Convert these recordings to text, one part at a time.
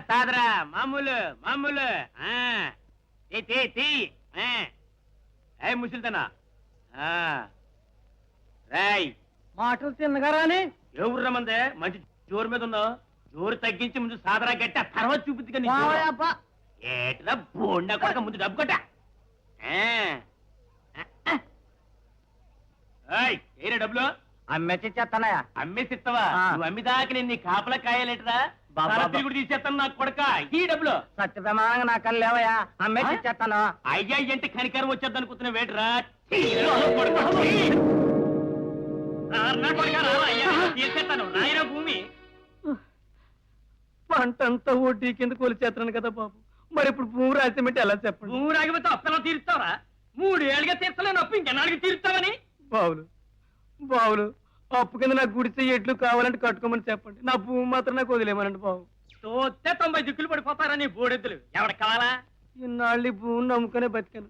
సాదరా మామూలు మామూలు ముసిల్తానా రాయ్ మాటలు తిన్నగారాని ఎవరు రమ్మందే మంచి జోరు మీద ఉన్నావు జోరు తగ్గించి ముందు సాదరా గట్టి తర్వాత చూపిద్ది కానీ ఏట్రా బోండా కొడక ముందు డబ్బు కొట్ట ఏరే డబ్బులు అమ్మేసి చేస్తానయా అమ్మేసి ఇస్తావా నువ్వు అమ్మిదాకా నేను నీ కాపలా కాయాలేటరా కూడా తీసేస్తాను నాకు కొడక ఈ డబ్బులు సత్య ప్రమాణంగా నా కళ్ళు లేవయా అమ్మేసి ఇచ్చేస్తాను అయ్యా అంటే కనికరం వచ్చేద్ది అనుకుంటున్నా వేటరా తీసేస్తాను రాయరా భూమి పంటంతా వడ్డీ కింద కొలిచేస్తాను కదా బాబు మరి ఇప్పుడు భూమి రాసేమంటే ఎలా చెప్పండి భూమి రాకపోతే అప్పలా తీరుస్తావరా 3 ఏళ్ళుగా తీర్చలేను అప్పు ఇంకెన్నాళ్ళకి తీరుస్తావని బావులు బావులు అప్పు కింద నాకు గుడిసె ఎట్లు కావాలంటే కట్టుకోమని చెప్పండి నా భూమి మాత్రం నాకు వదిలేమనండి బాబు చూస్తే 90 దిక్కులు పడిపోతారా నీ బోడెద్దులు ఎవరికి కావాలా ఇన్నాళ్ళు ఈ భూమిని నమ్ముకునే బతికాను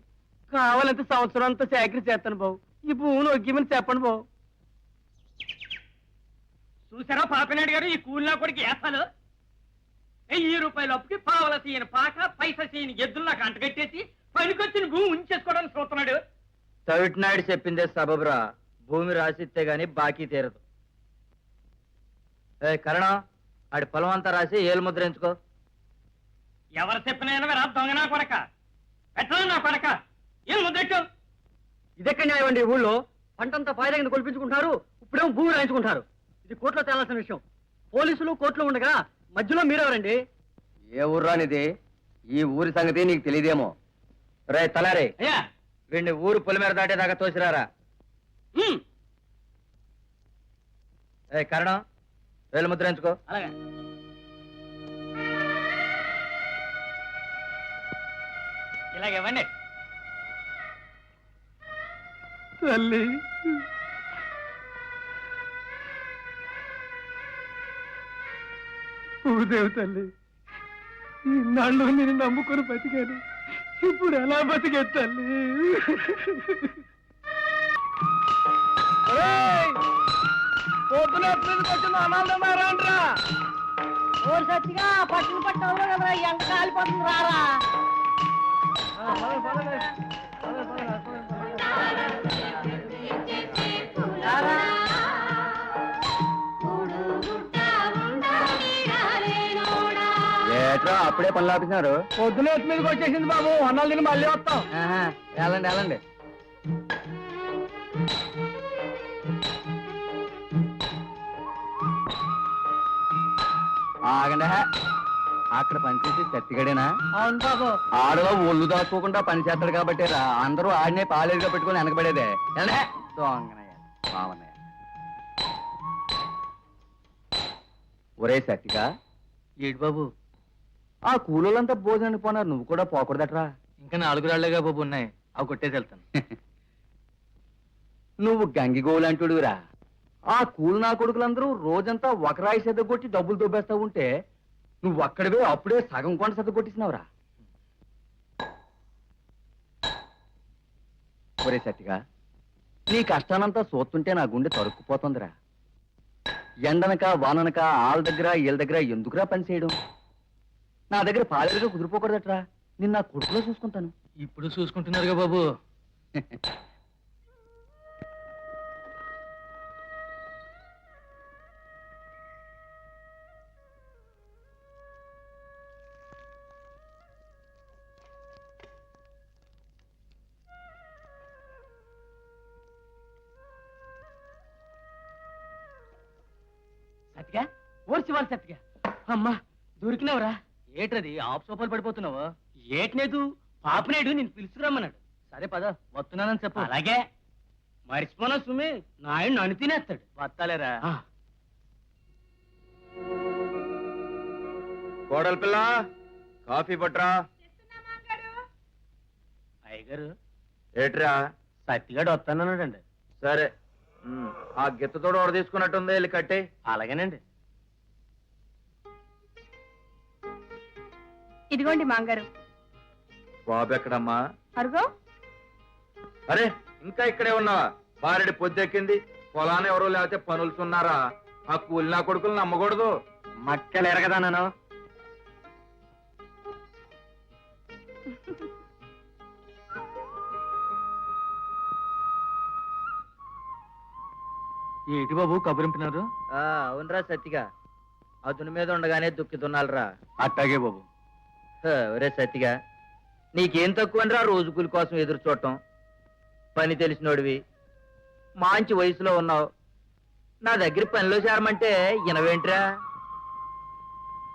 కావాలంటే సంవత్సరం అంతా చాకరీ చేస్తాను బాబు ఈ భూమిని ఒగ్గిమని చెప్పండి బాబు చూసారా పాపినాయుడు గారు ఈ కూలినా కొడుకు వేస్తాను 1000 రూపాయల అప్పుకి పావల సీయని పాక పైసా సీయని ఎద్దులు నాకు అంటగట్టేసి పనికొచ్చిన భూమి ఉంచేసుకోవడానికి చూస్తున్నాడు తవిటినాయుడు చెప్పిందే సబబురా భూమి రాసిస్తే గాని బాకీ తీరదు కరణం ఆడి పొలం అంతా రాసి ఏలు ముద్ర ఎంచుకో ఎవరు చెప్పినా దొంగనా కొడక ఎట్లా నా కొడక ఏం ముద్దెట్టు ఇదెక్కడ న్యాయం అండి ఊళ్ళో పంటంతా ఫాయిదా కింద కొలిపించుకుంటారు ఇప్పుడేమో భూమి రాయించుకుంటారు ఇది కోర్టులో తేలాల్సిన విషయం పోలీసులు కోర్టులో ఉండగా మధ్యలో మీరెవరండి ఏ ఊర్రానిది ఈ ఊరి సంగతి నీకు తెలియదేమో రే తలారే అయ్యా వీడిని ఊరు పొలిమేర దాటేదాకా తోసిరారా కరణం వేలు ముద్ర ఎంచుకో అలాగే ఇలాగేవ్వండి తల్లి భూదేవి తల్లి ఇన్నాళ్ళు నేను నమ్ముకొని బతికాను ఇప్పుడు ఎలా బతికే తల్లి పొద్దున వచ్చిన అనాలు మారాంట్రా ఓరు సచ్చిగా పట్టును పట్టడంలో కదా ఎంట కాలిపోతుంది రారా ఏట్రా అప్పుడే పనులు ఆపిస్తున్నారు పొద్దున మీదకి వచ్చేసింది బాబు అన్నాలు తిని మళ్ళీ వస్తాం వెళ్ళండి వెళ్ళండి ఆగండి అక్కడ పనిచేసి చట్టిగడేనా అవును బాబు ఆడలో ఒళ్ళు దాచుకోకుండా పని చేస్తాడు కాబట్టి అందరూ ఆడినే పాలేరుగా పెట్టుకుని వెనకబడేదే బావన్నయ్య ఒరే సట్టిగా ఏడు బాబు ఆ కూలోళ్ళంతా భోజనానికి పోనారు నువ్వు కూడా పోకూడదట్రా ఇంకా 4 రాళ్లేగా బాబు ఉన్నాయి అవి కొట్టేసి వెళ్తాను నువ్వు గంగిగోలంటుడురా ఆ కూలి నా కొడుకులందరూ రోజంతా ఒక రాయి సెదగొట్టి డబ్బులు దొబ్బేస్తా ఉంటే నువ్వు అక్కడివే అప్పుడే సగం కొండ సెదగొట్టిస్తున్నావురా ఒరే సట్టిగా నీ కష్టానంతా చూస్తుంటే నా గుండె తరుక్కుపోతుందిరా ఎండనక వాననక ఆళ్ళ దగ్గర వీళ్ళ దగ్గర ఎందుకురా పని చేయడం నా దగ్గర పాలేరుగా కుదిరిపోకూడదట్రా నిన్న నా కొడుకులో చూసుకుంటాను ఇప్పుడు చూసుకుంటున్నారుగా బాబు సత్తిగా ఓర్చి వాళ్ళు సత్తిగా అమ్మా దొరికినావురా ఏట్రది ఆఫ్ సోపాలు పడిపోతున్నావు ఏట్లేదు పాపనేడు నేను పిలుచుకురమ్మన్నాడు సరే పద వస్తున్నానని చెప్పు అలాగే మర్చిపోనా సుమి నాయుడు నన్ను తినేస్తాడు వస్తాలేరా కోడల పిల్ల కాఫీ పట్రా అయ్యగారు ఏట్రా సత్తిగాడు వస్తానన్నాడండి సరే ఆ గిత్తతో ఓడ తీసుకున్నట్టుంది వెళ్ళి కట్టే అలాగేనండి ఇదిగోండి మాంగారు బాబు ఎక్కడమ్మా అరుగో అరే ఇంకా ఇక్కడే ఉన్నావా బారెడి పొద్దెక్కింది పొలాన్ని ఎవరో లేకపోతే పనులుతున్నారా ఆ కూలి నా కొడుకులు నమ్మకూడదు మక్కలు ఎరగదా నేను ఏంటి బాబు కబురింపినారు? అవునరా సత్తిగా, అతని మీద ఉండగానే దుక్కితున్నాలరా. అట్టాగే బాబు. ఒరే సత్తిగా, నీకేం తక్కువనరా రోజు కూలి కోసం ఎదురు చూడటం? పని తెలిసినోడివి, మంచి వయసులో ఉన్నావు, నా దగ్గర పనిలో చేరమంటే ఇనవేంట్రా?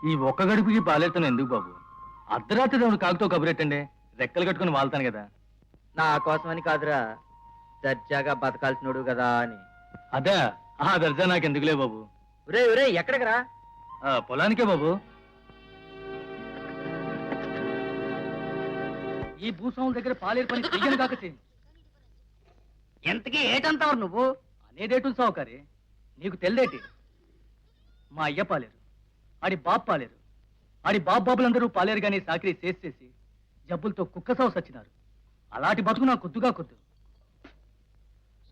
ఈ ఒక్క గడుపుకి బాలేతాను ఎందుకు బాబు? అర్ధరాత్రి దేవుడు కాకుతో కబురెట్టండి, రెక్కలు కట్టుకుని వాళ్తాను కదా. నా కోసమని కాదురా, దర్జాగా బతకాల్సినోడు కదా అని. అదే ఆ దర్జా నాకు ఎందుకులే బాబు. ఒరే ఒరే, ఎక్కడికి రా? పొలానికే బాబు. ఈ భూస్వాముల దగ్గర పాలేరు పని చెయ్యను కాక చేయండి. ఎంతకీ ఏటంటావు నువ్వు? అనేదేటు సావుకారి, నీకు తెల్లేటి? మా అయ్య పాలేరు, ఆడి బాబు పాలేరు, ఆడి బాబులందరూ పాలేరు గాని సాకిరీ చేసి జబ్బులతో కుక్క సావు సచ్చినారు. అలాంటి బతుకు నాకు కొద్దుగా కొద్దు.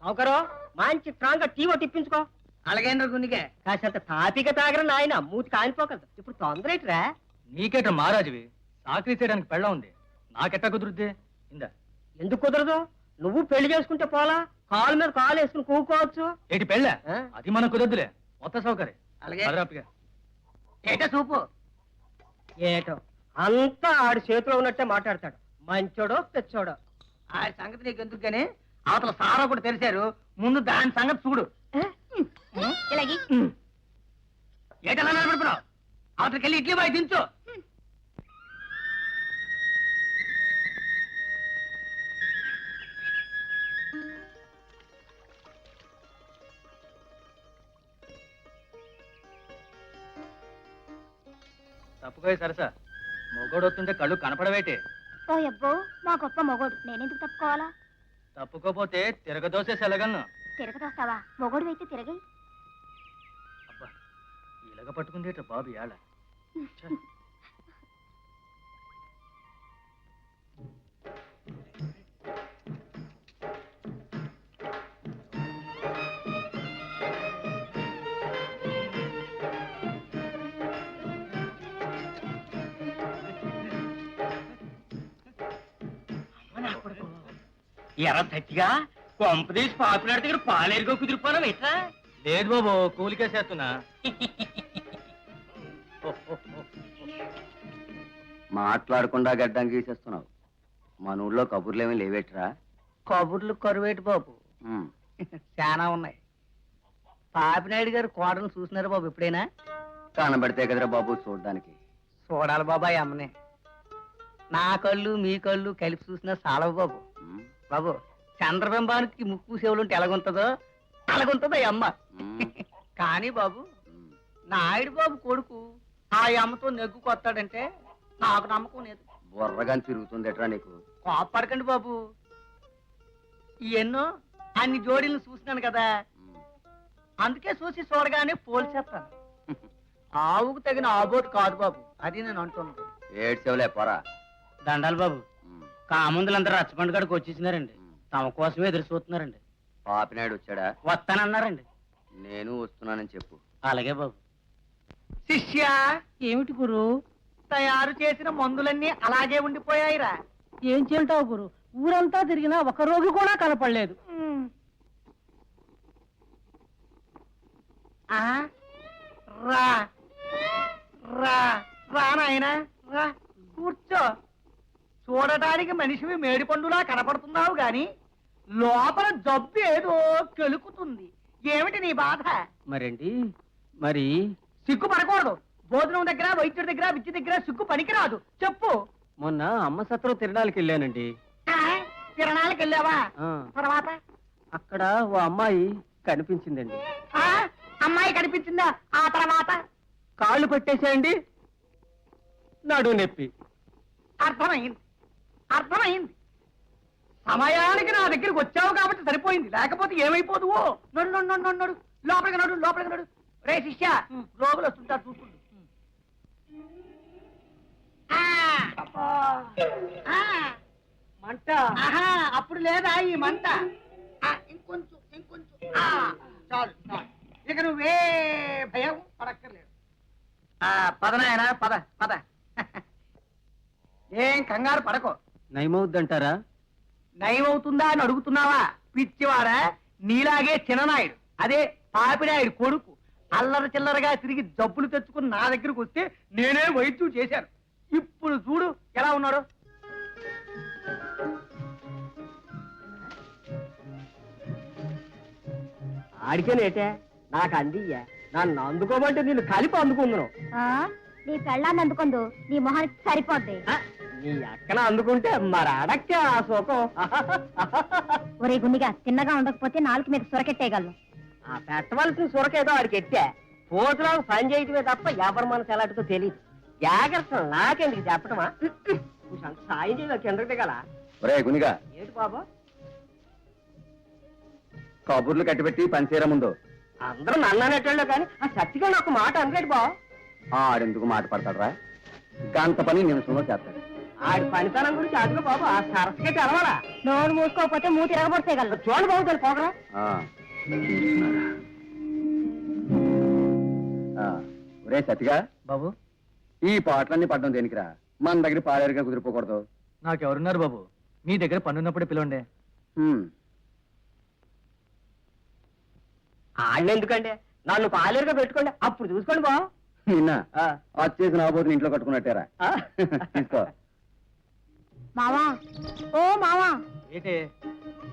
సౌకర్యం మంచి స్ట్రాంగ్ గా టీవో తిప్పించుకో. అలాగేంద్ర గుండిగా కాసంత తాపిక తాగర నాయన మూతి కాలిపోకదు. ఇప్పుడు తొందర ఏంటిరా? నీకేట మహారాజువి, సాకిరీ చేయడానికి పెళ్ళ ఉంది, నాకెట్టా కుదురుద్ది? ఇందా. ఎందుకు కుదరదు? నువ్వు పెళ్లి చేసుకుంటే పోలా, కాలు మీద కాలు వేసుకుని కూకోవచ్చు. ఏటి పెళ్ళ? ఆ? అది మనకు కుదరదులే, మొత్తం సౌకర్యం. అలాగే. అదరాపుగా. ఏట చూపు. ఏటో అంతా ఆడి చేతిలో ఉన్నట్టే మాట్లాడతాడు. మంచోడో తెచ్చోడో. ఆ సంగతి నీకు ఎందుకు గానీ అవతల సారా కూడా తెలిసారు, ముందు దాని సంగతి చూడు. ఇలాగి ఏటలా నిలబడుతున్నావు? అవతలకెళ్ళి ఇడ్లీ బాయ్ దించు. తప్పుకోయి సరసా, మొగోడు వస్తుంటే కళ్ళు కనపడవేటి? ఓ అబ్బో మా గొప్ప మొగోడు నేనెందుకు తప్పుకోవాలా? తప్పుకోపోతే తిరగదోసే సెలగలను. తిరగదోస్తావా? మొగోడు అయితే తిరగై. అబ్బా, ఇలాగ పట్టుకుందేట బాబు ఇయాళ. ఛ. ఎర్ర సచ్చిగా కొంపదీసి పాపులాడి దగ్గర పాలేరుగా కుదిరిపోవడం ఎట్లా? లేదు బాబు, కూలికే చేస్తున్నా. మాట్లాడకుండా గడ్డం గీసేస్తున్నావు. మన ఊళ్ళో కబుర్లేమీ లేవేట్రా? కబుర్లు కరువేటి బాబు, చాలా ఉన్నాయి. పాపినాయుడు గారు కోడలు చూసినారు బాబు ఎప్పుడైనా? కనబడితే కదరా బాబు చూడడానికి. చూడాలి బాబాయ్ అమ్మనే. నా కళ్ళు మీ కళ్ళు కలిపి చూసినా చాలవు బాబు. బాబు, చంద్రబింబానికి ముక్కు సేవలుంటే ఎలాగుంటుందో అలాగుంటుందో ఈ అమ్మ. కానీ బాబు, నాయుడు బాబు కొడుకు ఆ అమ్మతో నెగ్గు కొత్తాడంటే నాకు నమ్మకం లేదు. బుర్రగాని తిరుగుతుంది ఎట్రా నీకు? కోపడకండి బాబు, ఎన్నో అన్ని జోడీలను చూసినాను కదా, అందుకే చూసి చూడగానే పోల్చేస్తాను. ఆవుకు తగిన ఆబోతు కాదు బాబు, అది నేను అంటున్నాను. ఏడ్చేవలే పోరా. దండాలు బాబు, కాముందులందరూ రచ్చబండి కాడికి వచ్చేసినారండి, తమ కోసమే ఎదురు చూస్తున్నారండి. పాపినాయుడు వచ్చాడా? వస్తానన్నారండి. నేను వస్తున్నానని చెప్పు. అలాగే బాబు. శిష్య, ఏమిటి గురు? తయారు చేసిన మందులన్నీ అలాగే ఉండిపోయాయిరా. ఏం చేయంటావు గురు? ఊరంతా తిరిగినా ఒక రోగి కూడా కనపడలేదు. ఆ, రా రా రా నాయనా, రా కూర్చో. చూడటానికి మనిషివి మేడిపండులా కనపడుతున్నావు గాని లోపల జబ్బు ఏదో కెలుకుతుంది. ఏమిటి నీ బాధ? మరండి మరి సిగ్గుపడకూడదు. భోజనం దగ్గర, వైద్యుడి దగ్గర, విద్య దగ్గర సిగ్గు పనికిరాదు. చెప్పు. మొన్న అమ్మ సత్రం తిరణాలకి వెళ్ళానండి. తిరణాలకు వెళ్ళావా? తర్వాత అక్కడ ఓ అమ్మాయి కనిపించిందండి. ఆ, అమ్మాయి కనిపించిందా? ఆ తర్వాత కాళ్ళు పట్టేశాయండి, నడు నొప్పి. అర్థమైంది, అర్థమైంది. సమయానికి నా దగ్గరికి వచ్చావు కాబట్టి సరిపోయింది, లేకపోతే ఏమైపోదువో. నడు నడు నడు నడు నడు, లోపలికి నడు, లోపలికి నడు. రే శిష్య, రోగులు వస్తుంటారు చూసుకుంటు. మంట అప్పుడు లేదా ఈ మంట? ఇంకొంచెం ఇంకొంచెం. చాలు చాలు, ఇక నువ్వే భయం పడక్కర్లేదు. పద నాయనా, పద పద. ఏం కంగారు పడకో. నయమవుద్దంటారా? నయమవుతుందా అని అడుగుతున్నావా? పిచ్చివాడా, నీలాగే చిన్ననాయుడు, అదే పాపినాయుడు కొడుకు అల్లర చిల్లరగా తిరిగి జబ్బులు తెచ్చుకుని నా దగ్గరకు వస్తే నేనే వైద్యం చేశాను. ఇప్పుడు చూడు ఎలా ఉన్నాడు. ఆడికేనేటే నాకు అందియ్యా, నన్ను అందుకోమంటే నిన్ను కలిపి అందుకుందును. నీ పెళ్ళాన్ని అందుకుందు, నీ మొహానికి సరిపోద్ది. నీ అక్కన అందుకుంటే మరి అడక్కే ఆ సుఖం. ఒరే గుండిగా, తిన్నగా ఉండకపోతే నాలుగు మీద సొరకెట్టేయగలను. ఆ పెట్టవలసిన సురకేదో ఆడికి ఎట్టే, పోతులకు పని చేయటమే తప్ప ఎవరి మనసు ఎలాంటిదో తెలియదు. జాగ్రత్త నాకెందుకు చెప్పటమా? నువ్వు అంత సాయం చేయలేదు కిందకి దిగాల. ఒరే గునిగా, ఏంటి బాబు? కబుర్లు కట్టిపెట్టి పనిచేయరా ముందు. అందరూ నన్ననేటోళ్ళు కానీ ఆ సత్తిగా నాకు మాట అనలేడు బాబు. ఆడెందుకు మాట పడతాడరా? గంత పని నిమిషంలో చేస్తాడు. ఆడి పనితనం గురించి అడుగు బాబు, ఆ సరస్సుకే తెలవాలా. నోరు మూసుకోకపోతే మూతి ఎరగబొట్టేయగలను. చూడండి బాబు, దాన్ని పోగరా. ఒరే సతిగా బాబు, ఈ పాటలన్నీ పడ్డం దేనికిరా? మన దగ్గర పాలేరుగా కుదిరిపోకూడదు. నాకెవరున్నారు బాబు? మీ దగ్గర పన్నున్నప్పుడే పిలవండి. ఆడెందుకండి, నన్ను పాలేరుగా పెట్టుకోండి, అప్పుడు చూసుకోండి బాబు. నిన్న వచ్చేసి నా బోతుని ఇంట్లో కట్టుకున్నట్టారా? తీసుకో. మావా, ఓ మావా, ఏంటి?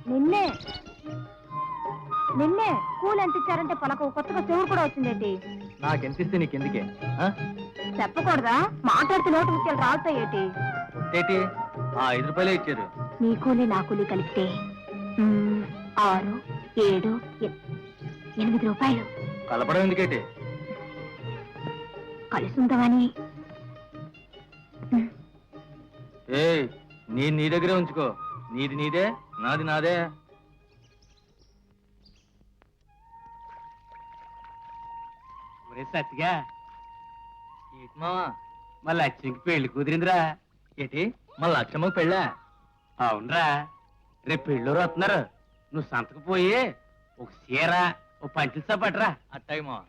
నిన్నే నిన్నే కూలి ఎంత ఇచ్చారంటే పలక కొత్తగా చెవుడు కూడా వచ్చిందేంటి? నాకెంతిస్తే నీకెందుకే? చెప్పకూడదా? మాట్లాడితే నోటు ముత్యాలు రాలుతాయేటి? ఏంటి? ఆ 5 రూపాయలే ఇచ్చారు. నీ కూలి నా కూలి కలిపితే 6, 7, 8 రూపాయలు. కలపడం ఎందుకేటి? కలిసి ఉందామని. ఏయ్, నీ దగ్గరే ఉంచుకో. నీది నీదే, నాది నాదే. సత్తిగా ఏంటి మావా? మా లక్ష్మికి పెళ్లి కుదిరిందిరా. ఏంటి? మా లక్ష్మమ్మకు పెళ్ళా? అవునరా, రేపు పెళ్ళూరు వస్తున్నారు. నువ్వు సంతకు పోయి ఒక చీర, ఓ పంచులు సపట్రా. అట్టాయి మావా.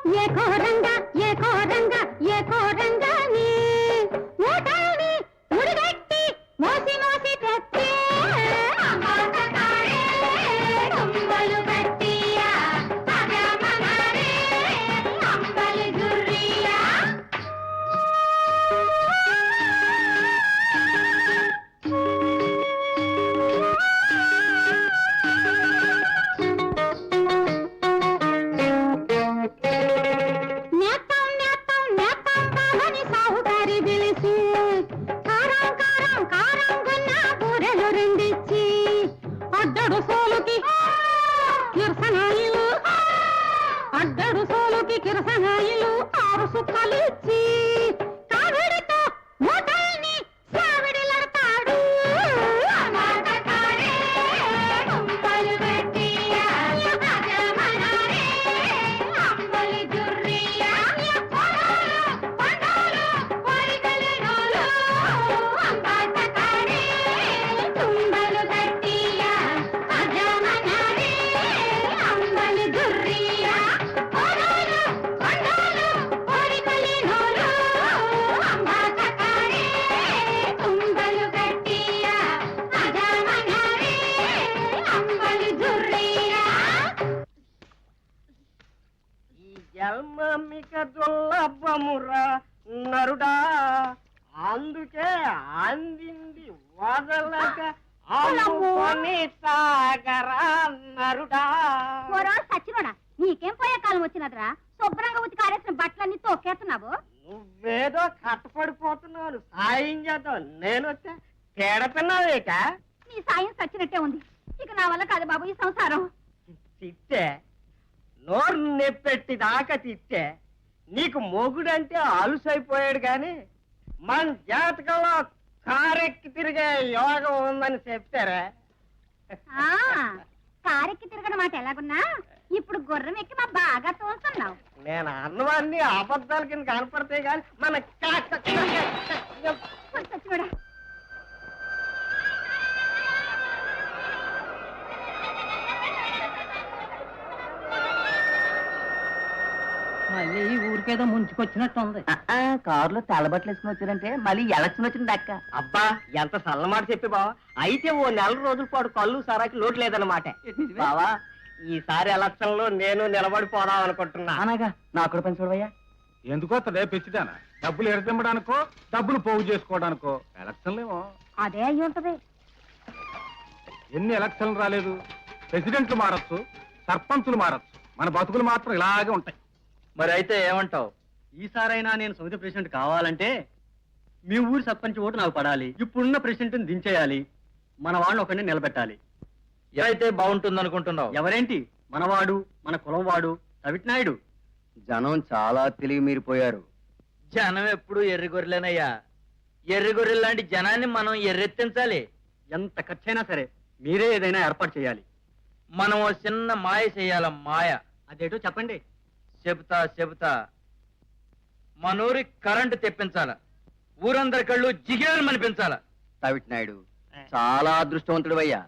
ఏ కోరంగా ఏ కోరంగా ఏ కోరంగాని మూటల్ని ముడిగట్టి మోసి మోసి తెచ్చి అంబలు గట్టియా అగమనరే అంబలి జుర్రియా నేతం నేతం నేతం బాలని సాహుకారి పిలిచి కారం కారం కారం గున్న బూరెలు రెండిచ్చి అడ్డడు సోలుకి కిరసనాయిలు అడ్డడు సోలుకి కిరసనాయిలు 6 సుక్కలిచ్చి కావిడితో మూటల్ని సావిడిలడతాడు అంబలు గట్టియా అగమనరే అంబలి జుర్రియా పండాలు పరిగలినోలు అంబాటకారే తుంబలు గట్టియా అగమనరే అంబలి జుర్రియా పండాలు పరిగలినోలు అంబాటకారే తుంబలు గట్టియా అగమనరే అంబలి జుర్రియా ఈ జన్మమిక దుర్లభమురా నరుడా, అందుకే అందింది వదలక అమ్ముకొని సాగరా నరుడా. ఓరో సచ్చినోడా నీకేం పోయే కాలం వచ్చినదిరా శుభ్రంగా ఉతికి కారేసిన బట్టలన్నీ తోకేస్తున్నావు నువ్వేదో కట్టపడిపోతున్నావు, సాయం చేద్దాం. నేను వస్తే తేడపిన్నావేట నీ సాయం సచ్చినట్టే ఉంది ఇక నా వల్ల కాదు బాబు ఈ సంసారం తిట్టే, నోరు నెప్పెట్టి దాకా తిట్టే. నీకు మొగుడంటే అలుసైపోయాడు గాని మన జాతకంలో కారెక్కి తిరిగే యోగం ఉందని చెప్తారా? ఆ కారెక్కి తిరగడం మాట ఎలాగున్నా ఇప్పుడు గుర్రం ఎక్కి మా బాగా తోస్తున్నావు నేను అన్నవన్నీ అబద్ధాల కింద కనపడతాయి గాని మన సచ్చినోడా మళ్ళీ ఈ ఊరికేదో ముంచుకొచ్చినట్టు ఉంది కారులో తెల్లబట్టలు వేసుకుని వచ్చారంటే మళ్ళీ ఎలక్షన్ వచ్చింది అక్క. అబ్బా ఎంత సల్లమాట చెప్పి బావా. అయితే ఓ 4 రోజుల పాటు కళ్ళు సరాకి లోటు లేదన్నమాట. బావా ఈసారి ఎలక్షన్ లో నేను నిలబడిపోదాం అనుకుంటున్నా. అనగా నాకు కూడా పని చూడవయ్యా. ఎందుకో అతడే పెంచుదానా? డబ్బులు ఎడతింపడానికో డబ్బులు పోగు చేసుకోవడానికో ఎలక్షన్లేమో. అదే అయ్యి ఉంటది ఎన్ని ఎలక్షన్లు రాలేదు. ప్రెసిడెంట్లు మారచ్చు, సర్పంచులు మారచ్చు, మన బతుకులు మాత్రం ఇలాగే ఉంటాయి. మరి అయితే ఏమంటావు? ఈసారైనా నేను సమితి ప్రెసిడెంట్ కావాలంటే మీ ఊరి సర్పంచ్ ఓటు నాకు పడాలి. ఇప్పుడున్న ప్రెసిడెంట్ని దించేయాలి. మన వాడిని ఒకరిని నిలబెట్టాలి. అయితే బాగుంటుంది అనుకుంటున్నావు? ఎవరేంటి మనవాడు, మన కులం వాడు రవిట్నాయుడు. జనం చాలా తెలివి మీరిపోయారు. జనం ఎప్పుడు ఎర్రి గొర్రెలేనయ్యా. ఎర్రి గొర్రెలు లాంటి జనాన్ని మనం ఎర్రెత్తించాలి. ఎంత ఖర్చైనా సరే మీరే ఏదైనా ఏర్పాటు చేయాలి. మనం ఓ చిన్న మాయ చెయ్యాల. మాయ అదేటో చెప్పండి. చెబుతా మనూరి కరెంటు తెప్పించాల. ఊరందరి కళ్ళు జిగేలు మనిపించాల. రవిట్నాయుడు చాలా అదృష్టవంతుడు అయ్యా.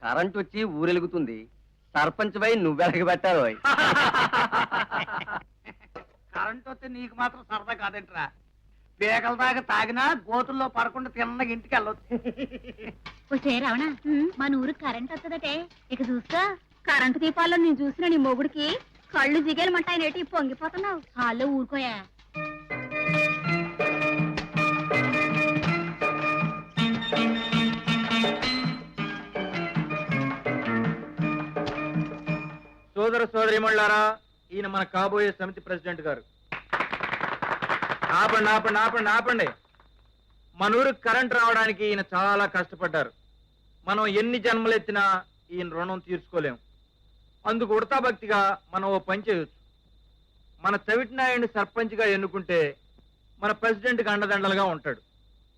కరెంట్ వచ్చి ఊరెలుగుతుంది. సర్పంచ్ వై నువ్వెలగ పెట్టారు. కరెంట్ వస్తే నీకు మాత్రం సరదా కాదంటరా. పేకల దాకా తాగినా గోతుల్లో పడకుండా తిన్నగా ఇంటికి వెళ్ళొచ్చు. వచ్చే రావణ మన ఊరు కరెంట్ వస్తుందటే ఇక చూస్తా. కరెంటు దీపాల్లో నేను చూసిన నీ మొగుడికి కళ్ళు జిగేలమంటాయనేటి పొంగిపోతున్నావు. హాల్లో ఊరుకోయా. సోదర సోదరిమణులారా, ఈయన మన కాబోయే సమితి ప్రెసిడెంట్ గారు. ఆపండి ఆపండి ఆపండి ఆపండి. మన ఊరికి కరెంట్ రావడానికి ఈయన చాలా కష్టపడ్డారు. మనం ఎన్ని జన్మలెత్తినా ఈయన రుణం తీర్చుకోలేం. అందుకు ఉడతా భక్తిగా మనం ఓ పని చేయొచ్చు. మన చవిటినాయుడిని సర్పంచ్గా ఎన్నుకుంటే మన ప్రెసిడెంట్కి అండదండలుగా ఉంటాడు.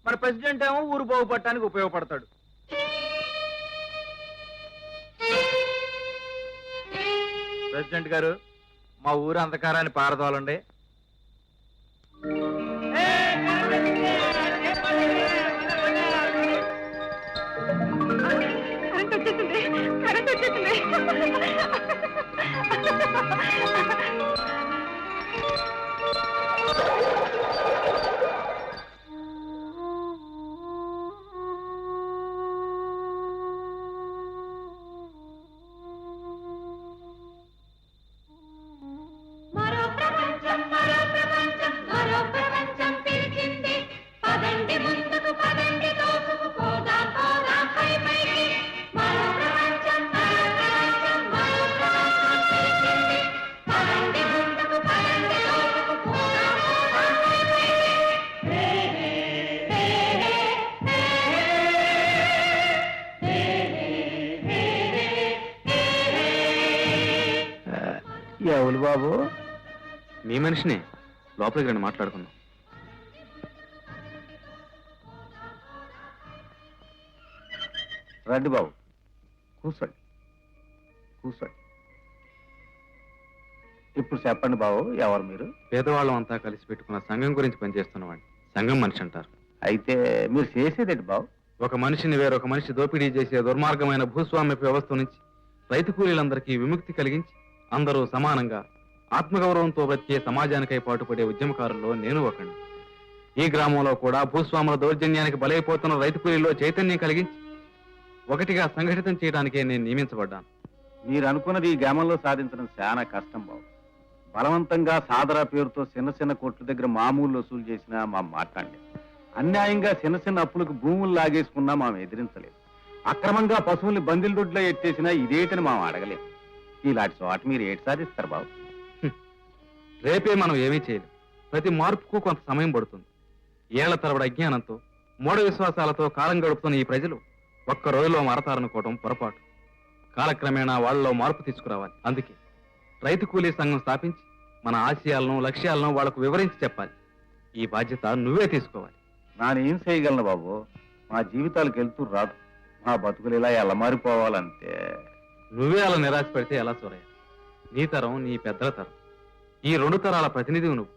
మన ప్రెసిడెంట్ ఏమో ఊరు బాగుపడటానికి ఉపయోగపడతాడు. ప్రెసిడెంట్ గారు, మా ఊరు అంధకారాన్ని పారదోలండి. బాబు? మీ మనిషిని లోపలికి రండి, మాట్లాడుకుందాం. రండి బాబు, కూర్చోండి కూర్చోండి. ఇప్పుడు చెప్పండి బాబు, ఎవరు మీరు? పేదవాళ్ళం అంతా కలిసి పెట్టుకున్న సంఘం గురించి పనిచేస్తున్నవాడిని. సంఘం మనిషి అంటారు. అయితే మీరు చేసేదేంటి బాబు? ఒక మనిషిని వేరొక మనిషి దోపిడీ చేసే దుర్మార్గమైన భూస్వామ్య వ్యవస్థ నుంచి రైతు కూలీలందరికీ విముక్తి కలిగించి అందరూ సమానంగా ఆత్మగౌరవంతో వచ్చే సమాజానికై పాటుపడే ఉద్యమకారుల్లో నేను ఒకడిని. ఈ గ్రామంలో కూడా భూస్వాముల దౌర్జన్యానికి బలైపోతున్న రైతు కూలీల్లో చైతన్యం కలిగించి ఒకటిగా సంఘటితం చేయడానికే నేను నియమించబడ్డాను. మీరు అనుకున్నది ఈ గ్రామంలో సాధించడం చాలా కష్టం బాబు. బలవంతంగా సాదరా పేరుతో చిన్న చిన్న కోట్ల దగ్గర మామూలు వసూలు చేసినా మా మాట్లాడలేదు. అన్యాయంగా చిన్న చిన్న అప్పులకు భూములు లాగేసుకున్నా మా ఎదిరించలేదు. అక్రమంగా పశువుల్ని బందిల దొడ్లో ఎత్తేసినా ఇదేటని మా అడగలేదు. ఇలాంటి చోట మీరు ఏటి సాధిస్తారు బాబు? రేపే మనం ఏమీ చేయలేం. ప్రతి మార్పుకు కొంత సమయం పడుతుంది. ఏళ్ల తరబడి అజ్ఞానంతో మూఢ విశ్వాసాలతో కాలం గడుపుతున్న ఈ ప్రజలు ఒక్క రోజులో మారతారనుకోవడం పొరపాటు. కాలక్రమేణా వాళ్ళలో మార్పు తీసుకురావాలి. అందుకే రైతు కూలీ సంఘం స్థాపించి మన ఆశయాలను లక్ష్యాలను వాళ్లకు వివరించి చెప్పాలి. ఈ బాధ్యత నువ్వే తీసుకోవాలి. నానేం చేయగలను బాబు? మా జీవితాలకు వెళ్తూ రాదు. మా బతుకులు ఇలా ఎలా మారిపోవాలంతే. నువ్వే అలా నిరాశ పెడితే ఎలా సూరయ్య? నీ తరం, నీ పెద్దల తరం, ఈ రెండు తరాల ప్రతినిధివి నువ్వు.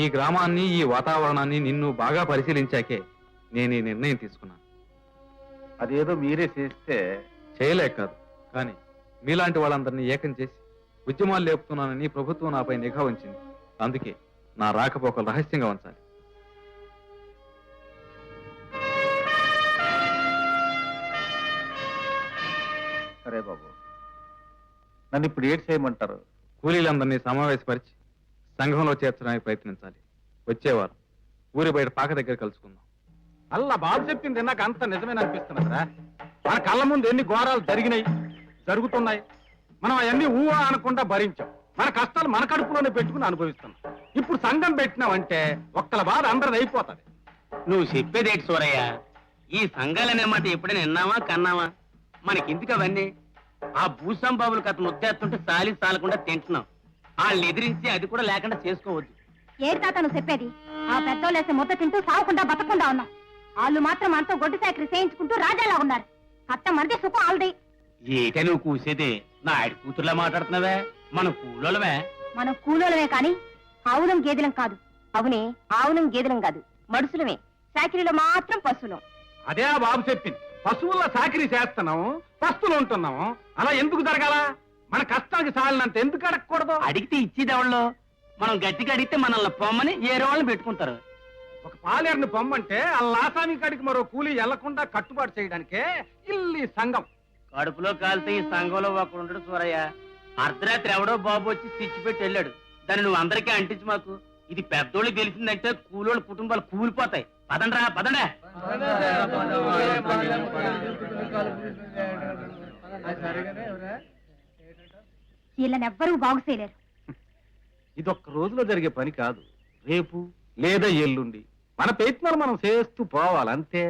ఈ గ్రామాన్ని, ఈ వాతావరణాన్ని నిన్ను బాగా పరిశీలించాకే నేను ఈ నిర్ణయం తీసుకున్నాను. అదేదో మీరే చేస్తే. చేయలేక కాదు, కానీ మీలాంటి వాళ్ళందరినీ ఏకం చేసి ఉద్యమాలు లేపుతున్నానని ప్రభుత్వం నాపై నిఘా ఉంచింది. అందుకే నా రాకపోకలు రహస్యంగా ఉంచాలి. సరే బాబు, నన్ను ఇప్పుడు ఏడు చేయమంటారు? కూలీలందరినీ సమావేశపరిచి సంఘంలో చేర్చడానికి ప్రయత్నించాలి. వచ్చేవారు ఊరి బయట పాక దగ్గర కలుసుకుందాం. అల్లా బాబు చెప్పింది నాకు అంత నిజమేనా అనిపిస్తున్నదా? మన కళ్ళ ముందు ఎన్ని ఘోరాలు జరిగినాయి, జరుగుతున్నాయి. మనం అవన్నీ ఊహ అనకుండా భరించాం. మన కష్టాలు మన కడుపులోనే పెట్టుకుని అనుభవిస్తున్నాం. ఇప్పుడు సంఘం పెట్టినామంటే ఒక్కల బాధ అందరిది అయిపోతుంది. నువ్వు చెప్పేదేటి సూరయ్య? ఈ సంఘాలనే మాట ఎప్పుడైనా విన్నావా కన్నావా? మనకెందుకు అవన్నీ? ఆ భూసంబాబులు కథ ముత్తేస్తుంటే సాలి సాలకుండా తింటున్నాం. వాళ్ళని ఎదిరించి అది కూడా లేకుండా చేసుకోవద్దు. ఏడు తాత నువ్వు చెప్పేది? ఆ పెద్దోళ్ళేసి ముద్ద తింటూ సావకుండా బతకుండా ఉన్నాం. వాళ్ళు మాత్రం మనతో గొడ్డు సేకరి చేయించుకుంటూ రాజాలా ఉన్నారు. కట్ట మంది సుఖం ఆల్ది. ఏటే నువ్వు కూసేదే? నా ఆడి కూతుర్లా మాట్లాడుతున్నావే? మనం కూలోళ్ళమే. మనం కూలోలమే కాని ఆవులం గేదెలం కాదు. అవునే, ఆవులం గేదెలం కాదు, మడుసులమే. సాకిరీలో మాత్రం పశువులం. అదే ఆ బాబు చెప్పింది. పశువుల్లో సాకిరీ చేస్తున్నాము, పస్తులు ఉంటున్నాము. అలా ఎందుకు జరగాల? మన కష్టానికి సాలినంత ఎందుకు అడగకూడదు? అడిగితే ఇచ్చేదేవాళ్ళు. మనం గట్టిగా అడిగితే మనల్ని పొమ్మని ఏరే వాళ్ళని పెట్టుకుంటారు. ఒక పాలేరుని పొమ్మంటే ఆ లాసామి కాడికి మరో కూలీ వెళ్లకుండా కట్టుబాటు చేయడానికే ఇల్లు సంఘం. కడుపులో కాలితే ఈ సంఘంలో ఒకడు ఉండడు సూరయ్య. అర్ధరాత్రి ఎవడో బాబు వచ్చి స్విచ్ పెట్టి వెళ్ళాడు. దాన్ని నువ్వు అందరికీ అంటించు మాకు. ఇది పెద్దోళ్ళు గెలిచిందంటే కూలోళ్ళ కుటుంబాలు కూలిపోతాయి. పదండ్రా పదండా. వీళ్ళనెవ్వరూ బాగు చేయలేరు. ఇదొక్క రోజులో జరిగే పని కాదు. రేపు లేదా ఎల్లుండి మన ప్రయత్నాలు మనం చేస్తూ పోవాలంతే.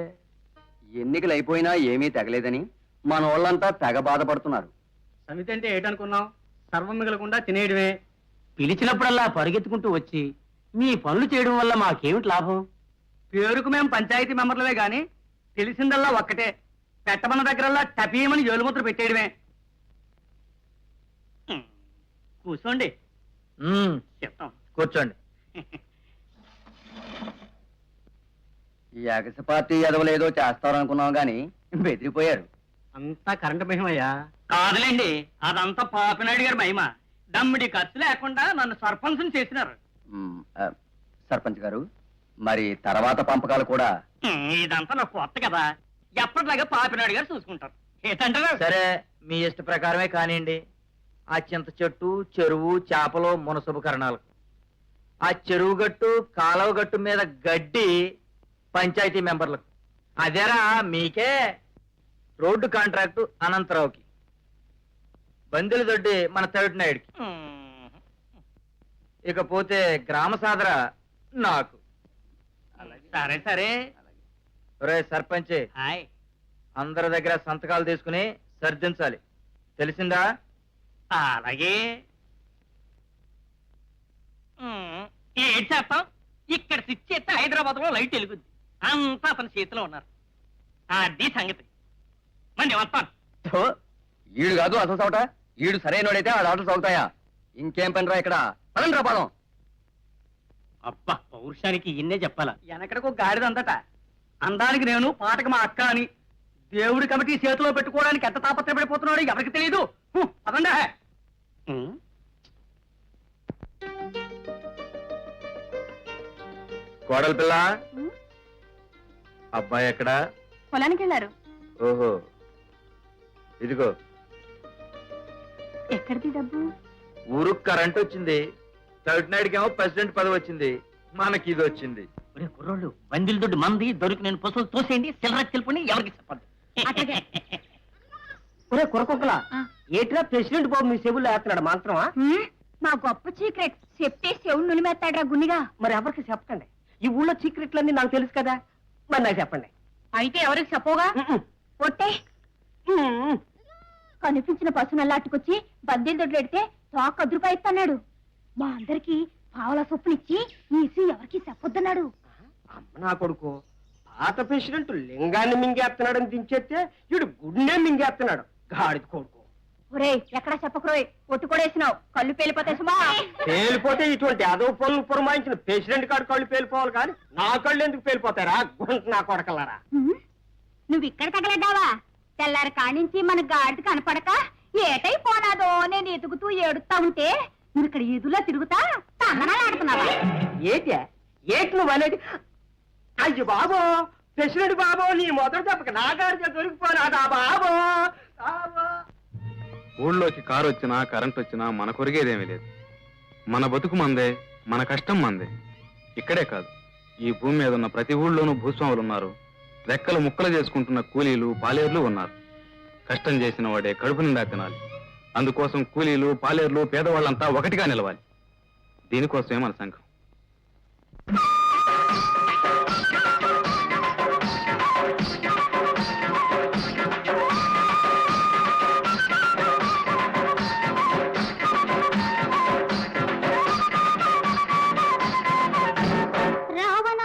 ఎన్నికలు అయిపోయినా ఏమీ తగలేదని మన వాళ్ళంతా తెగ బాధపడుతున్నారు. సమితి అంటే ఏంటనుకున్నావు? సర్వం మిగలకుండా తినేయడమే. పిలిచినప్పుడల్లా పరిగెత్తుకుంటూ వచ్చి మీ పనులు చేయడం వల్ల మాకేమిటి లాభం? పేరుకు మేము పంచాయతీ మెంబర్లమే గాని తెలిసిందల్లా ఒక్కటే, పెట్టమన్న దగ్గరల్లా టపీయమని జోలుముద్ర పెట్టేయడమే. కూర్చోండి. చెప్తాం. కూర్చోండి. ఈ ఎగస పార్టీ ఎదవలేదో చేస్తారనుకున్నాం గాని బెదిరిపోయారు. అంతా కరెంటు మహిమయ్యా. కాదులేండి, అదంతా పాపినాయుడు గారి మహిమ. దమ్మిడి ఖర్చు లేకుండా నన్ను సర్పంచ్ చేసినారు. సర్పంచ్ గారు, మరి తర్వాత పంపకాలు కూడా? ఇదంతా నాకు కొత్త కదా. ఎప్పటిలాగా పాపినాయుడు గారు చూసుకుంటారు. ఏంటంటారు? సరే, మీ ఇష్ట ప్రకారమే కానివ్వండి. ఆ చింత చెట్టు, చెరువు, చేపలు, మునసభకరణాలు. ఆ చెరువు గట్టు, కాలువ గట్టు మీద గడ్డి పంచాయతీ మెంబర్లకు. అదేరా మీకే. Road contract అనంతరావుకి. బందెల దొడ్డి మన తవిటి నాయుడికి. ఇకపోతే గ్రామ సాదర నాకు. సరే సరే. ఒరే సర్పంచ్, హాయ్. అందరి దగ్గర సంతకాలు తీసుకుని సర్దించాలి. తెలిసిందా? అలాగే. ఏడ్ చేస్తాం. ఇక్కడ స్విచ్ చేస్తే హైదరాబాద్ లో లైట్ వెలుగుద్ది. అంతా అతని చేతిలో ఉన్నారు. అది సంగతి. మరి వస్తాను. ఈడు కాదు అసలు చోట. ఈడు సరైనోడైతే ఆ ఆటలు సాగుతాయా? ఇంకేం పనిరా ఇక్కడ? పదండి రా పదం. అబ్బా, పౌరుషానికి ఇన్నే చెప్పాలా? వెనకడకు గాడిదంతట. అందానికి నేను, పాటకి మా అక్క అని. దేవుడి కమిటీ చేతిలో పెట్టుకోవడానికి ఎంత తాపత్రపడిపోతున్నాడో ఎవరికి తెలియదు. అదండి. కోడలి పిల్ల, అబ్బాయి ఎక్కడా? పొలానికి వెళ్ళారు. ఓహో, ఇదిగో ఎక్కడిది డబ్బు? ఊరు కరెంట్ వచ్చింది. థర్డ్ నైట్కి ఏమో ప్రెసిడెంట్ పదవి వచ్చింది. మనకి ఇది వచ్చింది. ఒరే కుర్రోళ్ళు, బందిల దొడ్డు మంది దొరికి నేను పశువులు తోసేయండి, సిల్లరకి తెలుపుని ఎవరికి చెప్పద్దు. అట్లాగే. ఒరే కురకొక్కలా, ఏట్రా ప్రెసిడెంట్ బాబు మీ చెవుల్లో వేస్తున్నాడు మంత్రమా? మా గొప్ప సీక్రెట్ చెప్తే చెవుడు నులిమేస్తాడ్రా గున్నిగా. మరి ఎవరికి చెప్పకండి. ఈ ఊళ్ళో సీక్రెట్లన్నీ నాకు తెలుసు కదా. మరి నాకు చెప్పండి. అయితే ఎవరికి చెప్పోగా? పొట్టే కనిపించిన పశువునల్లా అట్టుకొచ్చి బద్దెల దొడ్లు ఎడితే తోక 10 రూపాయలు ఇస్తున్నాడు. మా అందరికి పావల సొప్పునిచ్చి నీసి ఎవరికి చెప్పొద్దన్నాడు. అమ్మ నా కొడుకు, పాత ప్రెసిడెంట్ లింగాన్ని మింగేస్తున్నాడని దించేస్తే వీడు గుడ్నే మింగేస్తున్నాడు. గాడిద కొడుకు. ఒరే ఎక్కడా చెప్పకరోయ్, ఒట్టు కూడా వేసినావు, కళ్ళు పేలిపోతాయి సుమా. పేలిపోతే ఇటువంటి అదవ పనులు పురమాయించిన ప్రెసిడెంట్ కాడు కళ్ళు పేలిపోవాలి కానీ నా కళ్ళు ఎందుకు పేలిపోతారా? గుంట నా కొడకల్లారా. నువ్వు ఇక్కడ తగలడ్డావా? తెల్లారి కానించి మన గాడిద కనపడక ఏటైపోనాదో నేను ఎదుగుతూ ఏడుస్తా ఉంటే నువ్వు ఇక్కడ ఎదులా తిరుగుతా తందనాలు ఆడుతున్నావా? ఏటి నువ్వు అనేది? అయ్యో బాబో, ప్రెసిడెంట్ బాబో, నీ మొదటి దెబ్బకి నా గాడిద దొరికిపోనాదా బాబో? ఊళ్ళోకి కారు వచ్చినా కరెంట్ వచ్చినా మన కొరిగేదేమీ లేదు. మన బతుకు మందే, మన కష్టం మందే. ఇక్కడే కాదు, ఈ భూమి మీద ఉన్న ప్రతి ఊళ్ళోనూ భూస్వాములు ఉన్నారు. రెక్కలు ముక్కలు చేసుకుంటున్న కూలీలు, పాలేర్లు ఉన్నారు. కష్టం చేసిన వాడే కడుపు నిండా తినాలి. అందుకోసం కూలీలు, పాలేర్లు, పేదవాళ్ళంతా ఒకటిగా నిలవాలి. దీనికోసమే మన సంఘం. రావణ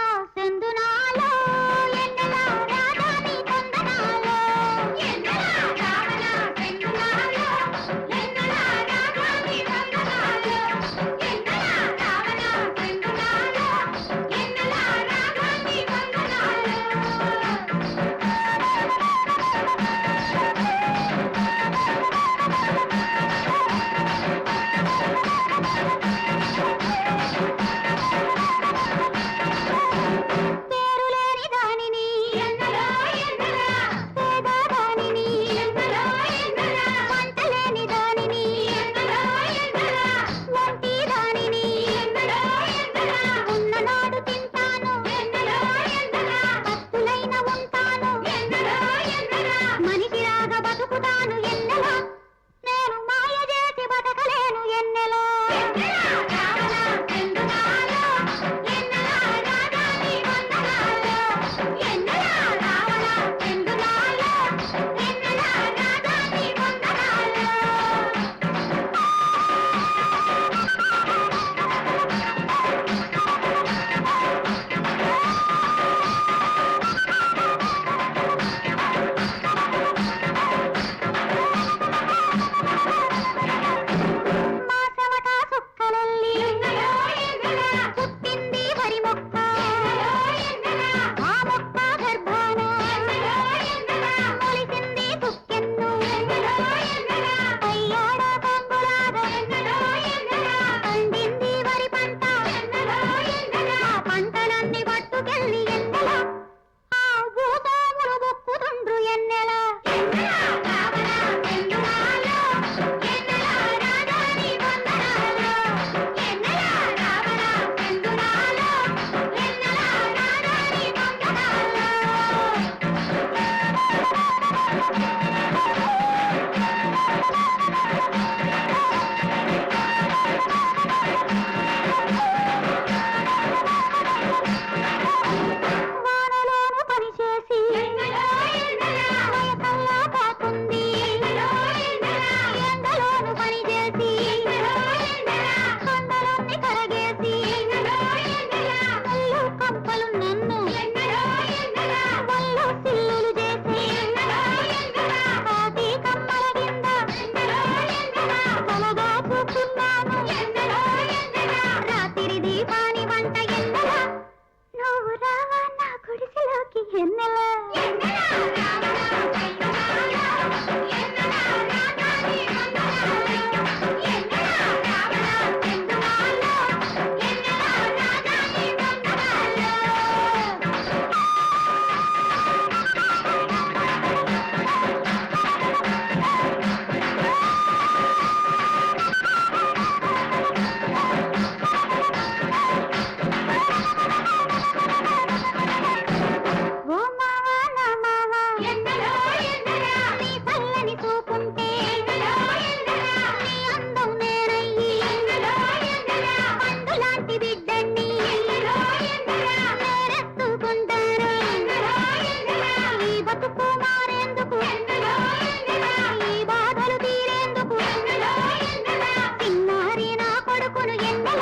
ఆపును ఎన్నెల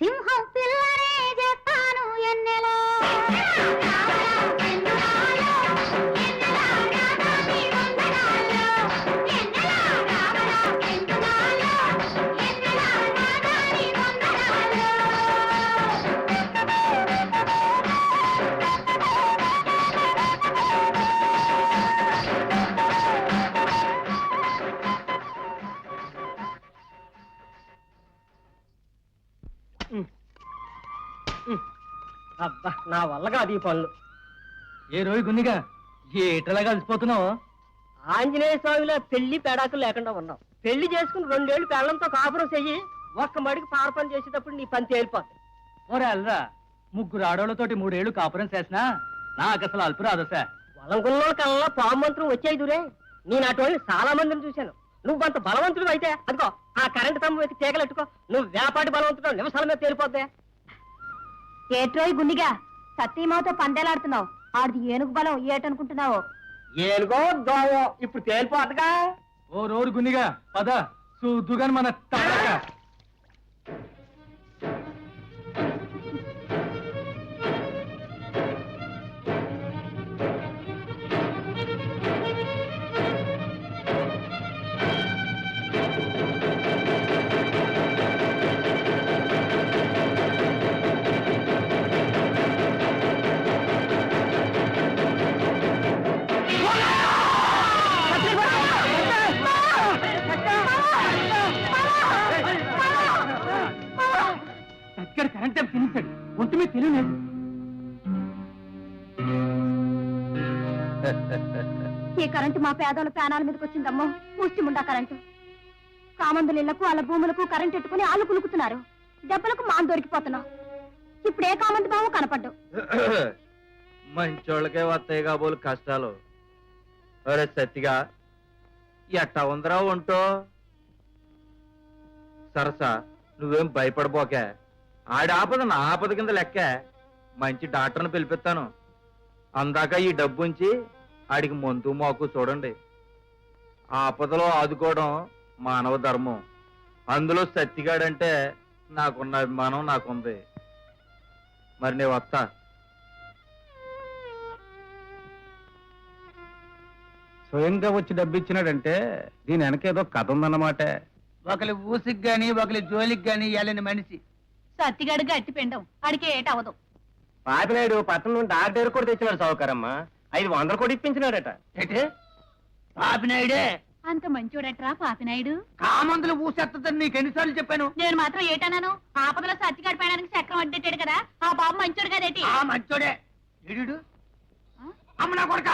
సింహం పిల్లనే చేస్తాను ఎన్నెల అబ్బా నా వల్ల కాదు ఈ పనులు. ఏ రోజు గున్నిగా ఏటలా కలిసిపోతున్నావు? ఆంజనేయ స్వామిలో పెళ్లి పేడాకులు లేకుండా ఉన్నావు. పెళ్లి చేసుకుని 2 ఏళ్ళు పెళ్లంతో కాపురం చెయ్యి, ఒక్క మడికి పారపని చేసేటప్పుడు నీ పని తేలిపోతుంది. ఓరే అల్రా, 3 ఆడోళ్ళతోటి 3 ఏళ్ళు కాపురం చేసినా నాకు అసలు అల్పు రాదసా. వలంకుల్లో కల్లా పాము మంత్రం వచ్చాయి దూరే. నేను అటువంటి చాలా మందిని చూశాను. నువ్వు అంత బలవంతుడు అయితే అదిగో ఆ కరెంటు స్తంభం ఎత్తి తీగలెట్టుకో. నువ్వు వ్యాపారి బలవంతుడు నిమిషాల మీద తేలిపోద్దే. ఏట్రోయ్ గుండిగా సత్యమావతో పందేలాడుతున్నావు. ఆడిది ఏనుగు బలం ఏటనుకుంటున్నావు? ఏనుగో దోవో ఇప్పుడు తేలిపోతుందిగా. ఓ రోరు గున్నిగా పద చూద్దుగాని మన తారక. ఇక్కడ కరెంట్ తినేశాడు, ఒంటి మీద తెలియలేదు. ఈ కరెంటు మా పేదోళ్ళ పేనాల మీదకి వచ్చిందమ్మో. ముష్టిముండా కరెంటు. కామందులకు వాళ్ళ భూములకు కరెంట్ ఎట్టుకుని ఆలు కులుకుతున్నారు. దెబ్బలకు మాం దొరికిపోతున్నావు. ఇప్పుడు ఏ కామంది బావు కనపడ్డు. మంచోళ్ళకే వస్తాయి కాబోలు కష్టాలు. ఒరే సత్తిగా ఎట్టా ఉందరా ఉంటో. సరసా నువ్వేం భయపడబోకే. ఆడి ఆపద నా ఆపద కింద లెక్కే. మంచి డాక్టర్ని పిలిపిస్తాను. అందాక ఈ డబ్బు ఉంచి ఆడికి మందు మాకు చూడండి. ఆపదలో ఆదుకోవడం మానవ ధర్మం. అందులో సత్తిగాడంటే నాకున్న అభిమానం నాకుంది. మరి నేను వస్తా. స్వయంగా వచ్చి డబ్బు ఇచ్చినాడంటే దీని వెనకేదో కథ ఉందన్నమాట. ఒకరి ఊసికి గాని ఒకరి జోలికి గాని వెళ్ళని మనిషి. సత్తిగాడు గట్టి పిండం. అడికి ఏటవదు. పాపినాయుడు పట్టణం నుండి డాక్టర్ కూడా తెచ్చినాడు సౌకర్యమ్మా. 500 కోటి ఇప్పించినాడట. ఏంటి పాపినాయుడే అంత మంచోడట్రా పాపినాయుడు. కామందులు ఊసేస్తుందని నీకు ఎన్నిసార్లు చెప్పాను. నేను మాత్రం ఏటన్నాను? ఆపదలో సత్తిగాడు పైనానికి చక్రం అడ్డెట్టాడు కదా. ఆ బాబు మంచోడు కదేటి. ఆ మంచోడే ఇడు అమ్మ నా కొడక.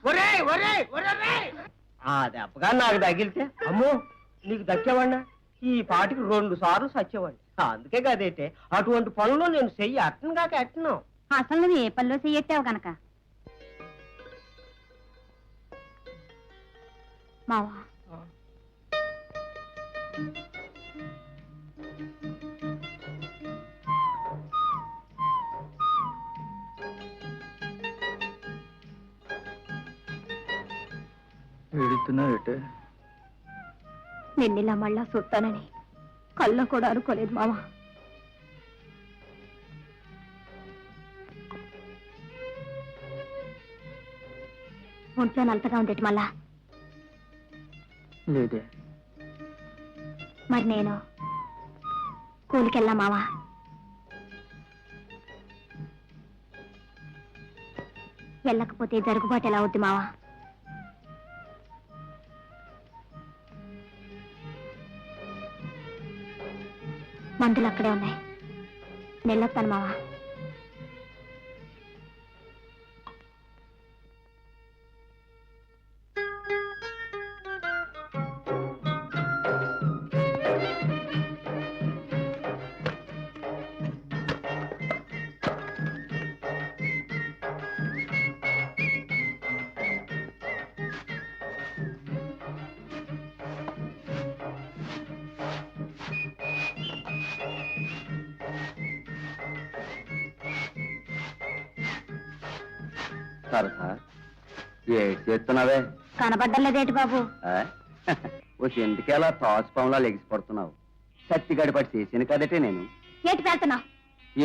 ఒరే ఒరే ఒరే ఆ దెబ్బగా నాకు తగిలితే అమ్మో నీకు దక్కేవాడినా ఈ పాటికి 2 సార్లు సచ్చేవాడిని. అందుకే కదేటే అటువంటి పనులు నేను చెయ్యి అట్టను కాక ఎట్టను. అసలు నువ్వు ఏ పనిలో చెయ్యెట్టావు గనక. మావా ఏడుతున్నావు ఏటే? నిన్నిలా మళ్ళా చూస్తానని కళ్ళ కూడా అనుకోలేదు మావా. ఒంట్లో నలతగా ఉండేటి మళ్ళా. లేదే. మరి నేను కూలికెళ్ళా మావా. వెళ్ళకపోతే జరుగుబాటు ఎలా అవుద్ది మావా? మందులు అక్కడే ఉన్నాయి. నెల్లొస్తాను మావా. సరసా ఏడు చేస్తున్నావే? కనబడ్డలేదేటి బాబు? ఓ ఎందుకేలా తాచుపాములా లెగిసిపడుతున్నావు? సత్తిగాడి పట్టి చేసాను కదటే నేను. ఏటి పెడుతున్నావు?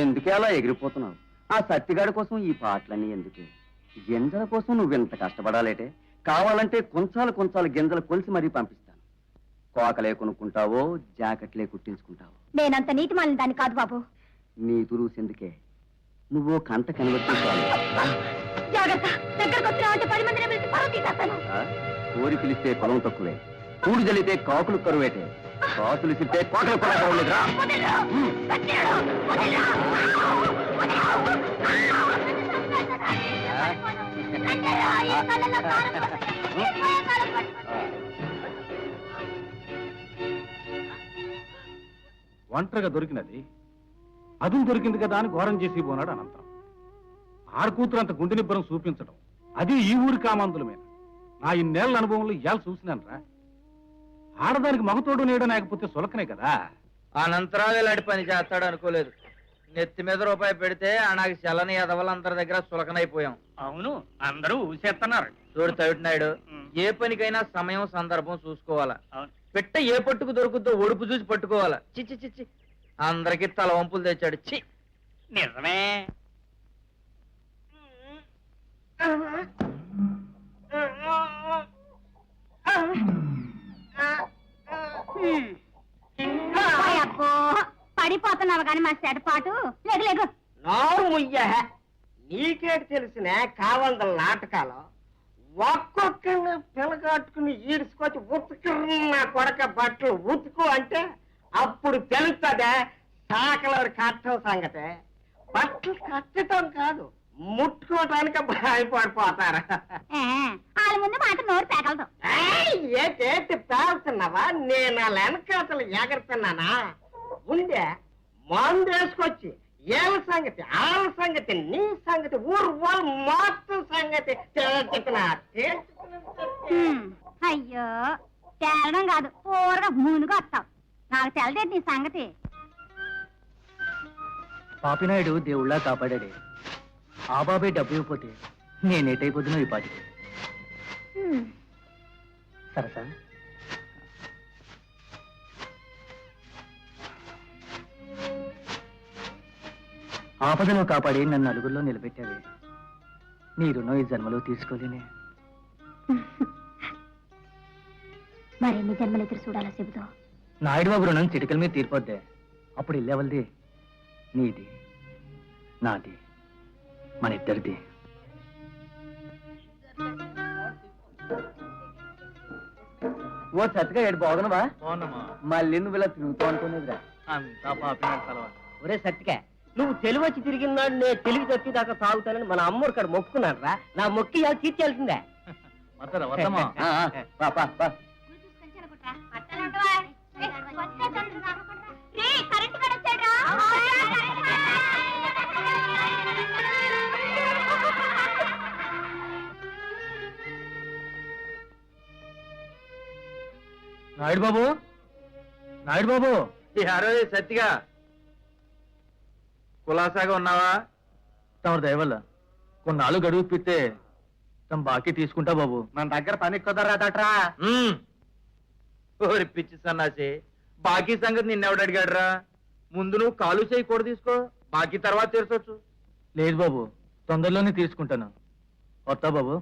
ఎందుకే అలా ఎగిరిపోతున్నావు? ఆ సత్తిగాడి కోసం ఈ పాటలన్నీ ఎందుకు? గింజల కోసం నువ్వెంత కష్టపడాలేటే? కావాలంటే కొంచాలు గింజలు కొలిసి మరీ పంపిస్తాను. కోకలే కొనుక్కుంటావో జాకెట్లే కుట్టించుకుంటావో. నేనంత నీతి మాలిన దాన్ని కాదు బాబు. నీ తురుసెందుకే? నువ్వు కంట కనిపెట్టుకోవాలి. జాగ్రత్త, దగ్గరకు వచ్చినావంటే 10 మందిని పిలిచి పరువు తీసేస్తాను. కోరి పిలిస్తే పొలం తక్కువే, కూడు జల్లితే కాకులు కరువేటే, కాకులు సిట్టే కోటలు కూడా కరవలేదురా. ఒంటరిగా దొరికినది అదును దొరికింది కదా అని ఘోరం చేసి పోనాడు అనంతరం. ఆడకూతురు అంత గుండె నిబ్బరం చూపించడం, అది ఈ ఊరి కామాంతుల మీద. నా ఇన్నేళ్ల అనుభవంలో ఇవాళ చూసినానరా. ఆడదానికి మగతోడు నేడు లేకపోతే సులకనే కదా. అనంతరాలు ఇలాంటి పని చేస్తాడు అనుకోలేదు. నెత్తి మీద రూపాయి పెడితే నాకు చల్లని ఎదవలందరి దగ్గర సులకనైపోయాం. అవును, అందరూ ఊసేస్తున్నారు. చూడు తవిటినాయుడు, ఏ పనికైనా సమయం సందర్భం చూసుకోవాలా. అవును. పెట్ట ఏ పట్టుకు దొరుకుద్దో ఒడుపు చూసి పట్టుకోవాలా. చిచ్చి చిచ్చి అందరికి తల వంపులు తెచ్చాడు. చి నిజమే. అబ్బో, పడిపోతున్నావు కానీ మా సెటపాటు. లేగు లేగు. నోరు ముయ్య, నీకేటి తెలిసినా కావందల నాటకాలు ఒక్కొక్కరిని పిలగట్టుకుని ఈడ్చుకొచ్చి ఉతుకుని నా కొడక బట్టలు ఉతుకు అంటే అప్పుడు తెలుస్తుందే సాకలవారి కట్టం సంగతి. బట్టలు కట్టడం కాదు, ముట్టుకోవటానికి భయపడిపోతారా? వాళ్ళ ముందు మాట నోరు పేకలదు. ఏంటి పేరుతున్నావా? నేను వాళ్ళ వెనకాతలు ఎగరుతున్నానా? ఉండే మందు వేసుకొచ్చి ఏళ్ళ సంగతి, ఆళ్ళ సంగతి, నీ సంగతి, ఊరు వాళ్ళు మొత్తం సంగతి అయ్యో, తేలడం కాదు, పూరగా మునుగా వస్తావు. నాకు తెలదేది నీ సంగతి. పాపినాయుడు దేవుళ్ళా కాపాడాడే. ఆ బాబే డబ్బు ఇవ్వకపోతే నేనేటైపోతున్నా ఈ పాటికి. సరసా ఆపదలో కాపాడి నన్ను నలుగురిలో నిలబెట్టావే. నీ రుణం ఈ జన్మలో తీసుకోలేనే. మరెన్ని జన్మలు ఎదురు చూడాలా చెబుతా? నాయుడు బాబు రుణం చిటికల మీద తీరిపోద్దే. అప్పుడు ఇల్లేవల్ది నీది, నాది, మన ఇద్దరిది. ఓ సత్తిగా ఏడు బాగున్నావా? అవునమ్మా, మళ్ళీ నువ్వు ఇలా తిరుగుతూ అనుకునేదిరా. అంతా పాపినాడు తలవా. ఒరే సత్తిగా, నువ్వు తెలివి వచ్చి తిరిగినాడు నేను తెలివి తప్పి దాకా తాగుతానని మన అమ్మోరు కాడ మొక్కున్నాడు రా. నా మొక్కి ఇలా తీర్చాల్సిందే. వద్దమ్మా. పా, పా, పా. నాయుడు బాబు, నాయుడు బాబు. యారో సత్తిగా కులాసాగా ఉన్నావా? తమ దయవల్ల కొన్నాళ్ళు గడువు పిస్తే తమ బాకీ తీసుకుంటా బాబు. మన దగ్గర పని కుదరదట్రా. ఓరి పిచ్చి సన్నాసి, బాకీ సంగతి నిన్నెవడు అడిగాడురా? ముందు నువ్వు కాలు చేయి కూడా తీసుకో, బాకీ తర్వాత తీర్చొచ్చు. లేదు బాబు, తొందరలోనే తీసుకుంటాను. వస్తా బాబు.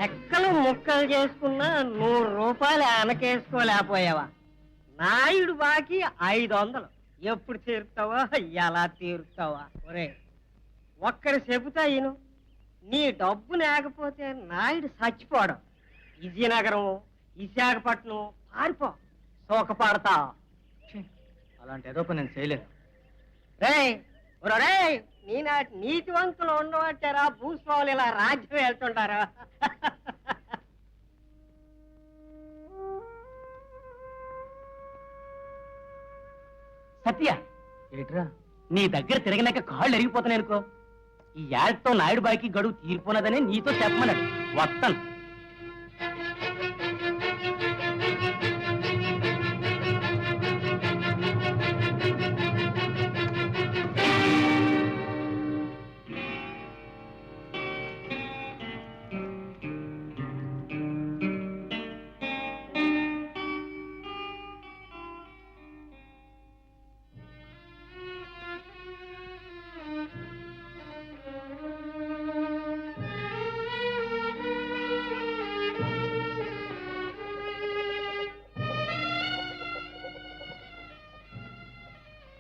రెక్కలు ముక్కలు చేసుకున్నా 100 రూపాయలు వెనకేసుకోలేకపోయావా? నాయుడు బాకీ 500. ఎప్పుడు తీరుతావా, ఎలా తీరుతావా? ఒరే ఒక్కడి చెబుతా ఈను, నీ డబ్బు లేకపోతే నాయుడు చచ్చిపోవడం. విజయనగరం, విశాఖపట్నం పారిపో, సోకపడతా. అలాంటి ఏదో పని నేను చేయలేను. రే నీనాటి నీతివంతులు ఉండవట్టారా? భూస్వాములు ఇలా రాజ్యం వెళ్తుంటారా? సత్య, ఏట్రా? నీ దగ్గర తిరగలేక కాళ్ళు ఎరిగిపోతున్నాయి అనుకో. ఈ యాడ్తో నాయుడు బాయికి గడువు తీరిపోనదని నీతో చెప్పమన్నాడు. వస్తాను.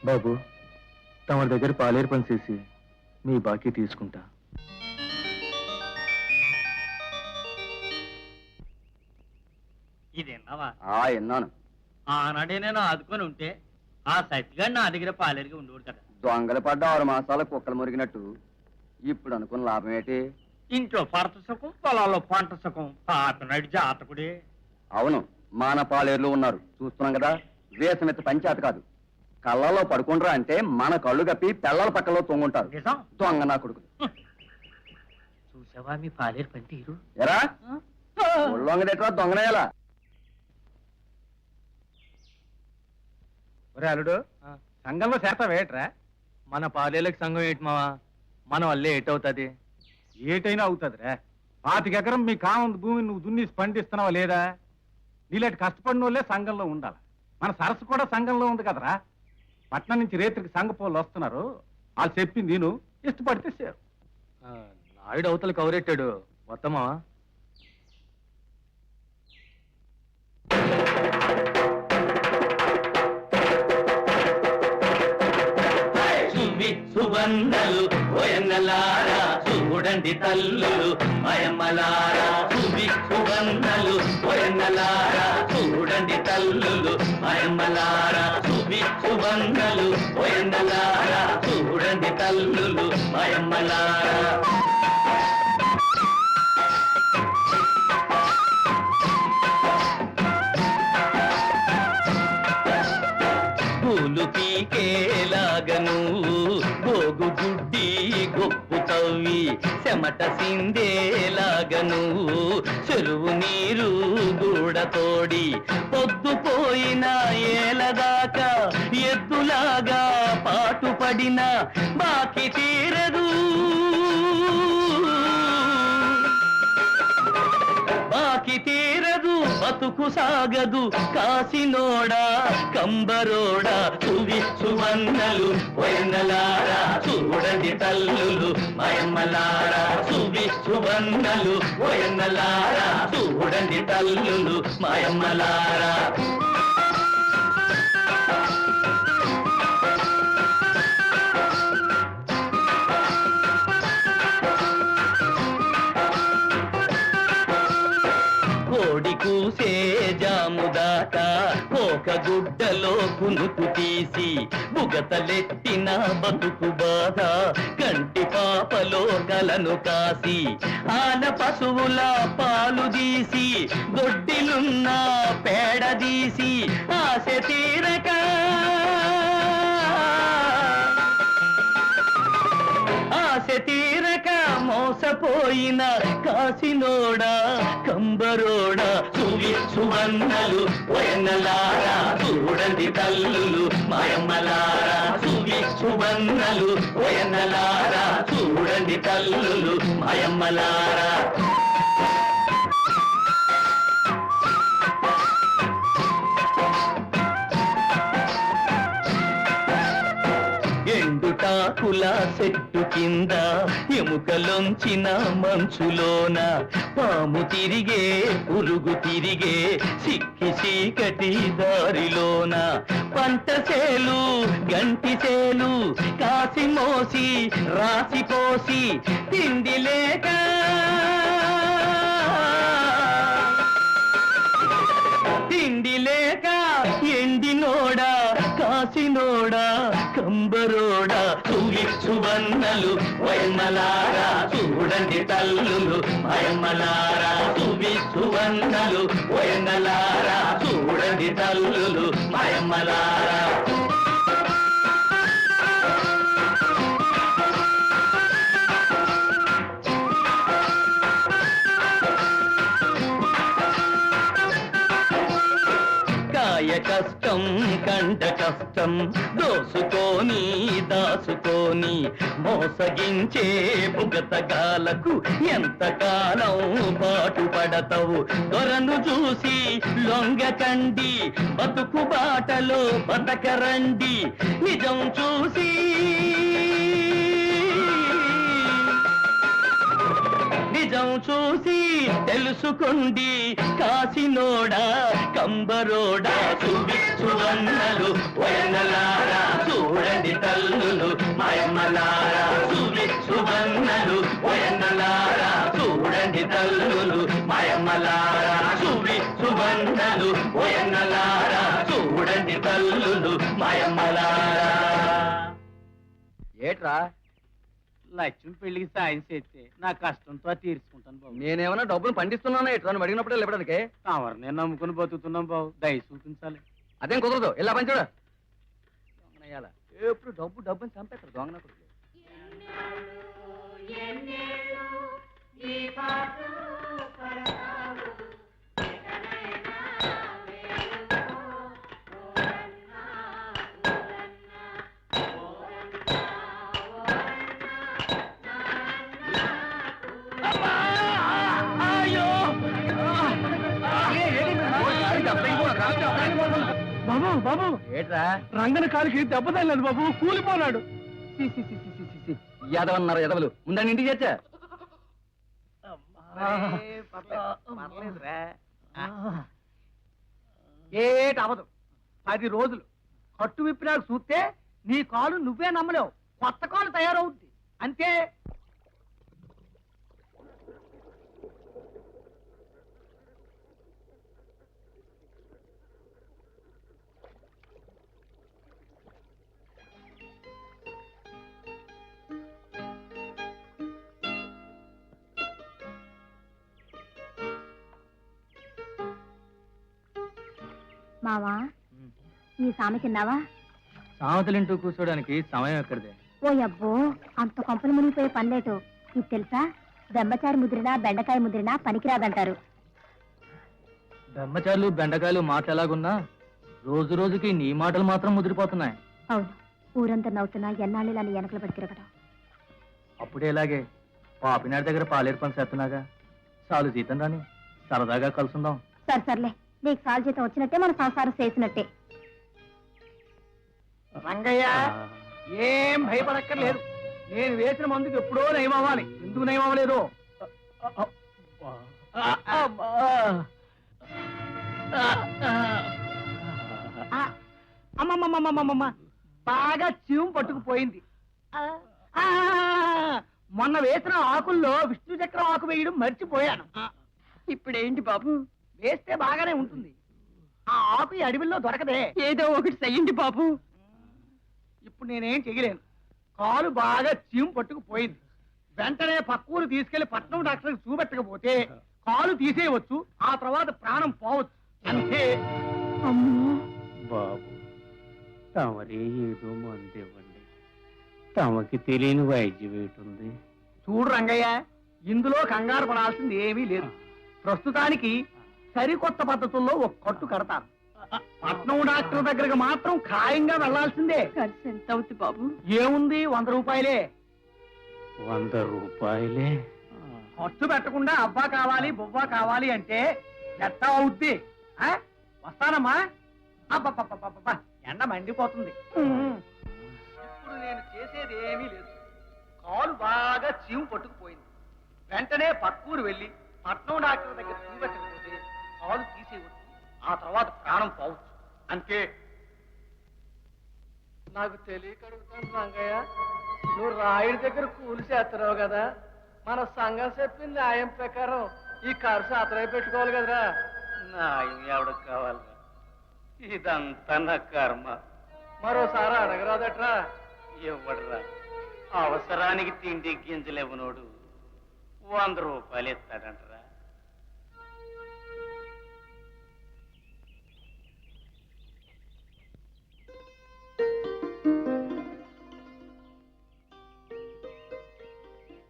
బాబు, తమ దగ్గర పాలేరు పని చేసి మీ బాకీ తీసుకుంటా. ఇది విన్నావా? విన్నాను. ఆనాడే నేను ఆదుకొని ఉంటే ఆ సత్తిగాడు నా దగ్గర పాలేరుగా ఉండేవాడు కదా. దొంగలు పడ్డ 6 మాసాల కుక్కలు మురిగినట్టు ఇప్పుడు అనుకున్న లాభం ఏంటి? ఇంట్లో పరత సుఖం, పొలాల్లో పంట సుఖం. పాపినాడు జాతకుడే. అవును, మాన పాలేరులు ఉన్నారు, చూస్తున్నాం కదా. వేసమెత్త పంచాయత కాదు. కళ్ళలో పడుకుంటారా అంటే మన కళ్ళు కప్పి పిల్లల పక్కలో తొంగుంటారు. నిజం. దొంగ నా కొడుకు. చూసావా మీ పాలేరు పనితీరు? ఎరా ఒళ్ళొంగదెట్రా దొంగనేలా? ఒరే అల్లుడు, సంఘంలో చేరతావేట్రా? మన పాలేళ్ళకి సంఘం ఏంటి మావా? మన వల్లే ఏటవుతుంది? ఏటైనా అవుతుందిరా. 25 ఎకరం మీ కామంత భూమిని నువ్వు దున్నేసి పండిస్తున్నావా లేదా? నీలాంటి కష్టపడిన వాళ్ళే సంఘంలో ఉండాలి. మన సరస్సు కూడా సంఘంలో ఉంది కదరా. పట్నం నుంచి రేత్రికి సంఘ పోలు వస్తున్నారు. వాళ్ళు చెప్పింది నేను ఇష్టపడితే సేరు. నాయుడు అవతల కవరెట్టాడు, మొత్తమా? సుబంధలు ఓయన్నలారా, చూడండి తల్లులు మయమ్మలారా. సుబంధలు ఓయన్నలారా, చూడండి తల్లులు మయమ్మలారా. సుబంధలు ఓయన్నలారా, చూడండి తల్లులు మయమ్మలారా. పూలు పీకేలాగను గోగు గుడ్డి గొప్పు తవ్వి చెమట సిందేలాగను చెరువు నీరు గూడతోడి పొద్దుపోయిన ఏలదాకా ఎద్దులాగా పాటుపడిన బాకి తీరదు, బాకి తీరదు, బతుకు సాగదు. కాసినోడా కంబరోడా, సువన్నలు పోయన్నలారా, చూడండి తల్లులు మయమ్మలారా. సువన్నలు పోయన్నలారా, చూడండి తల్లులు మయమ్మలారా. కోడి కూసే జాముదాకా ఒక గుడ్డలో కునుకు తీసి బుగతలెత్తిన బతుకు బాధ కంటి పాపలో కలను కాసి ఆన పశువుల పాలు తీసి దొడ్డిలున్న పేడ తీసి ఆశ తీరక ఆశ తీరక మోసపోయిన కాసినోడా కంబరోడా, సువన్నలు పోయన్నలారా, చూడండి తల్లులు మాయమ్మలారా. సువన్నలు పోయన్నలారా, చూడండి తల్లులు మాయమ్మలారా. ఎండుటాకుల చెట్టు కింద ఎముకలొంచిన మంచులోన పాము తిరిగే పురుగు తిరిగే సిక్కి చీకటి దారిలోన పంట సేలు గంటి సేలు కాసి మోసి రాసిపోసి తిండి లేక తిండి లేక ఎండినోడా కాసినోడా కంబరోడా, సువన్నలు వయమ్మలారా, చూడండి తల్లులు మయమ్మలారా. సువన్నలు వయన్నలారా, చూడండి తల్లులు మయమ్మలారా. కష్టం కంట కష్టం దోసుకొని దాసుకొని మోసగించే బుగతగాలకు ఎంతకాలం పాటు పడతావు దొరను చూసి లొంగకండి బతుకు బాటలో బతకరండి నిజం చూసి నిజం చూసి తెలుసుకోండి కాసినోడా కంబరోడా చూవన్నలు వయనలారా చూడండి తల్లులు మాయమ్మలారా చూవన్నలు వయనలారా చూడండి తల్లులు మాయమ్మలారా చూవన్నలు వయనలారా చూడండి తల్లులు మాయమ్మలారా. ఏట్రా లక్ష్మి పెళ్లికి సాయం చేస్తే నా కష్టంతో తీర్చుకుంటాను బాబు. నేనేమన్నా డబ్బులు పండిస్తున్నానా ఏట్రా నువ్వు అడిగినప్పుడే లేపడానికి? ఎవరినే నమ్ముకుని బతుకుతున్నాం బాబు, దయ చూపించాలి. అదేం కుదరదు ఇలా పని చూడ దొంగనయ్యాల ఎప్పుడు డబ్బు డబ్బుని చంపేస్తారు దొంగన కొడుకులు. బాబు బాబు ఏట్రా రంగన కాలికి దెబ్బ తగలేదు బాబు, కూలిపోనాడు. యాదవన్నారు ఎదవలు ముందని ఇంటికి చేర్చా. ఏటి అవదు 10 రోజులు కట్టు విప్పినాడు చూస్తే నీ కాలు నువ్వే నమ్మలేవు, కొత్త కాలు తయారవుద్ది అంతే. మావా ఈ సామె తిన్నావా? సామెతలింటూ కూర్చోడానికి సమయం ఎక్కడిదే. ఓ అబ్బో అంత కొంపలు మునిగిపోయే పనిలేటు. ఇది తెలుసా, బెంబచారి ముదిరినా బెండకాయ ముదిరినా పనికిరాదంటారు. బ్రహ్మచారులు బెండకాయలు మాటలు ఎలాగున్నా రోజు రోజుకి నీ మాటలు మాత్రం ముదిరిపోతున్నాయి. అవును, ఊరంతా నవ్వుతున్నా ఎన్నాళ్ళు ఇలా నీ వెనకలు పడి తిరగడం. అప్పుడే ఇలాగే పాపినాడి దగ్గర పాలేరు పని చేస్తున్నాగా, చాలు జీతం రాని సరదాగా కలుసుందాం. సరే సర్లే, నీకు సాల్ జీతం వచ్చినట్టే మన సంసారం చేసినట్టే. రంగయ్య ఏం భయపడక్కర్లేదు, నేను వేసిన మందుకు ఎప్పుడో నయమవ్వాలి. ఎందుకు నయమవ్వలేదు? అమ్మమ్మమ్మమ్మమ్మ బాగా చీము పట్టుకుపోయింది. మొన్న వేసిన ఆకుల్లో విష్ణు చక్రం ఆకు వేయడం మర్చిపోయాను. ఇప్పుడేంటి బాబు? వేస్తే బాగానే ఉంటుంది. ఆ ఆకు ఈ అడవిలో దొరకదే. ఏదో ఒకటి చెయ్యండి బాబు. ఇప్పుడు నేనేం చెయ్యలేను, కాలు బాగా చీము పట్టుకుపోయింది. వెంటనే పక్కూరు తీసుకెళ్లి పట్నం డాక్టర్కి చూపెట్టకపోతే కాలు తీసేయవచ్చు, ఆ తర్వాత ప్రాణం పోవచ్చు అంతే. బాబు తమరే ఏదో మందివ్వండి, తమకి తెలియని వైద్యం ఏటుంది. చూడు రంగయ్య, ఇందులో కంగారు పడాల్సింది ఏమీ లేదు. ప్రస్తుతానికి సరికొత్త పద్ధతుల్లో ఒక కట్టు కడతాను. పట్నం డాక్టర్ దగ్గరకు మాత్రం ఖాయంగా వెళ్లాల్సిందే. ఖర్చు ఎంత అవుతుంది బాబు? ఏముంది, 100 రూపాయలే. 100 రూపాయలే? ఖర్చు పెట్టకుండా అవ్వా కావాలి బొవ్వా కావాలి అంటే ఎట్ట అవుద్ది? ఆ? వస్తానమ్మా. అబ్బబ్బబ్బబ్బబ్బా, ఎండ మండిపోతుంది. ఇప్పుడు నేను చేసేది ఏమీ లేదు. కాలు బాగా చీము పట్టుకుపోయింది. వెంటనే పక్కూరు వెళ్ళి పట్నం డాక్టర్ దగ్గర చూపెట్టకపోతే కాలు తీసేయవచ్చు, ఆ తర్వాత ప్రాణం పోవచ్చు అంతే. నాకు తెలియక అడుగుతాను రంగయ్య, నువ్వు రాయుడి దగ్గర కూలి చేస్తున్నావు కదా, మన సంఘం చెప్పిన న్యాయం ప్రకారం ఈ ఖర్చు అతనే పెట్టుకోవాలి కదరా. న్యాయం ఎవడికి కావాలి? ఇదంతా నా కర్మ. మరోసారి అడగరాదట్రా. ఇవ్వడరా, అవసరానికి తిండి గింజలు ఇవ్వనోడు 100 రూపాయలు ఇస్తాడంటరా.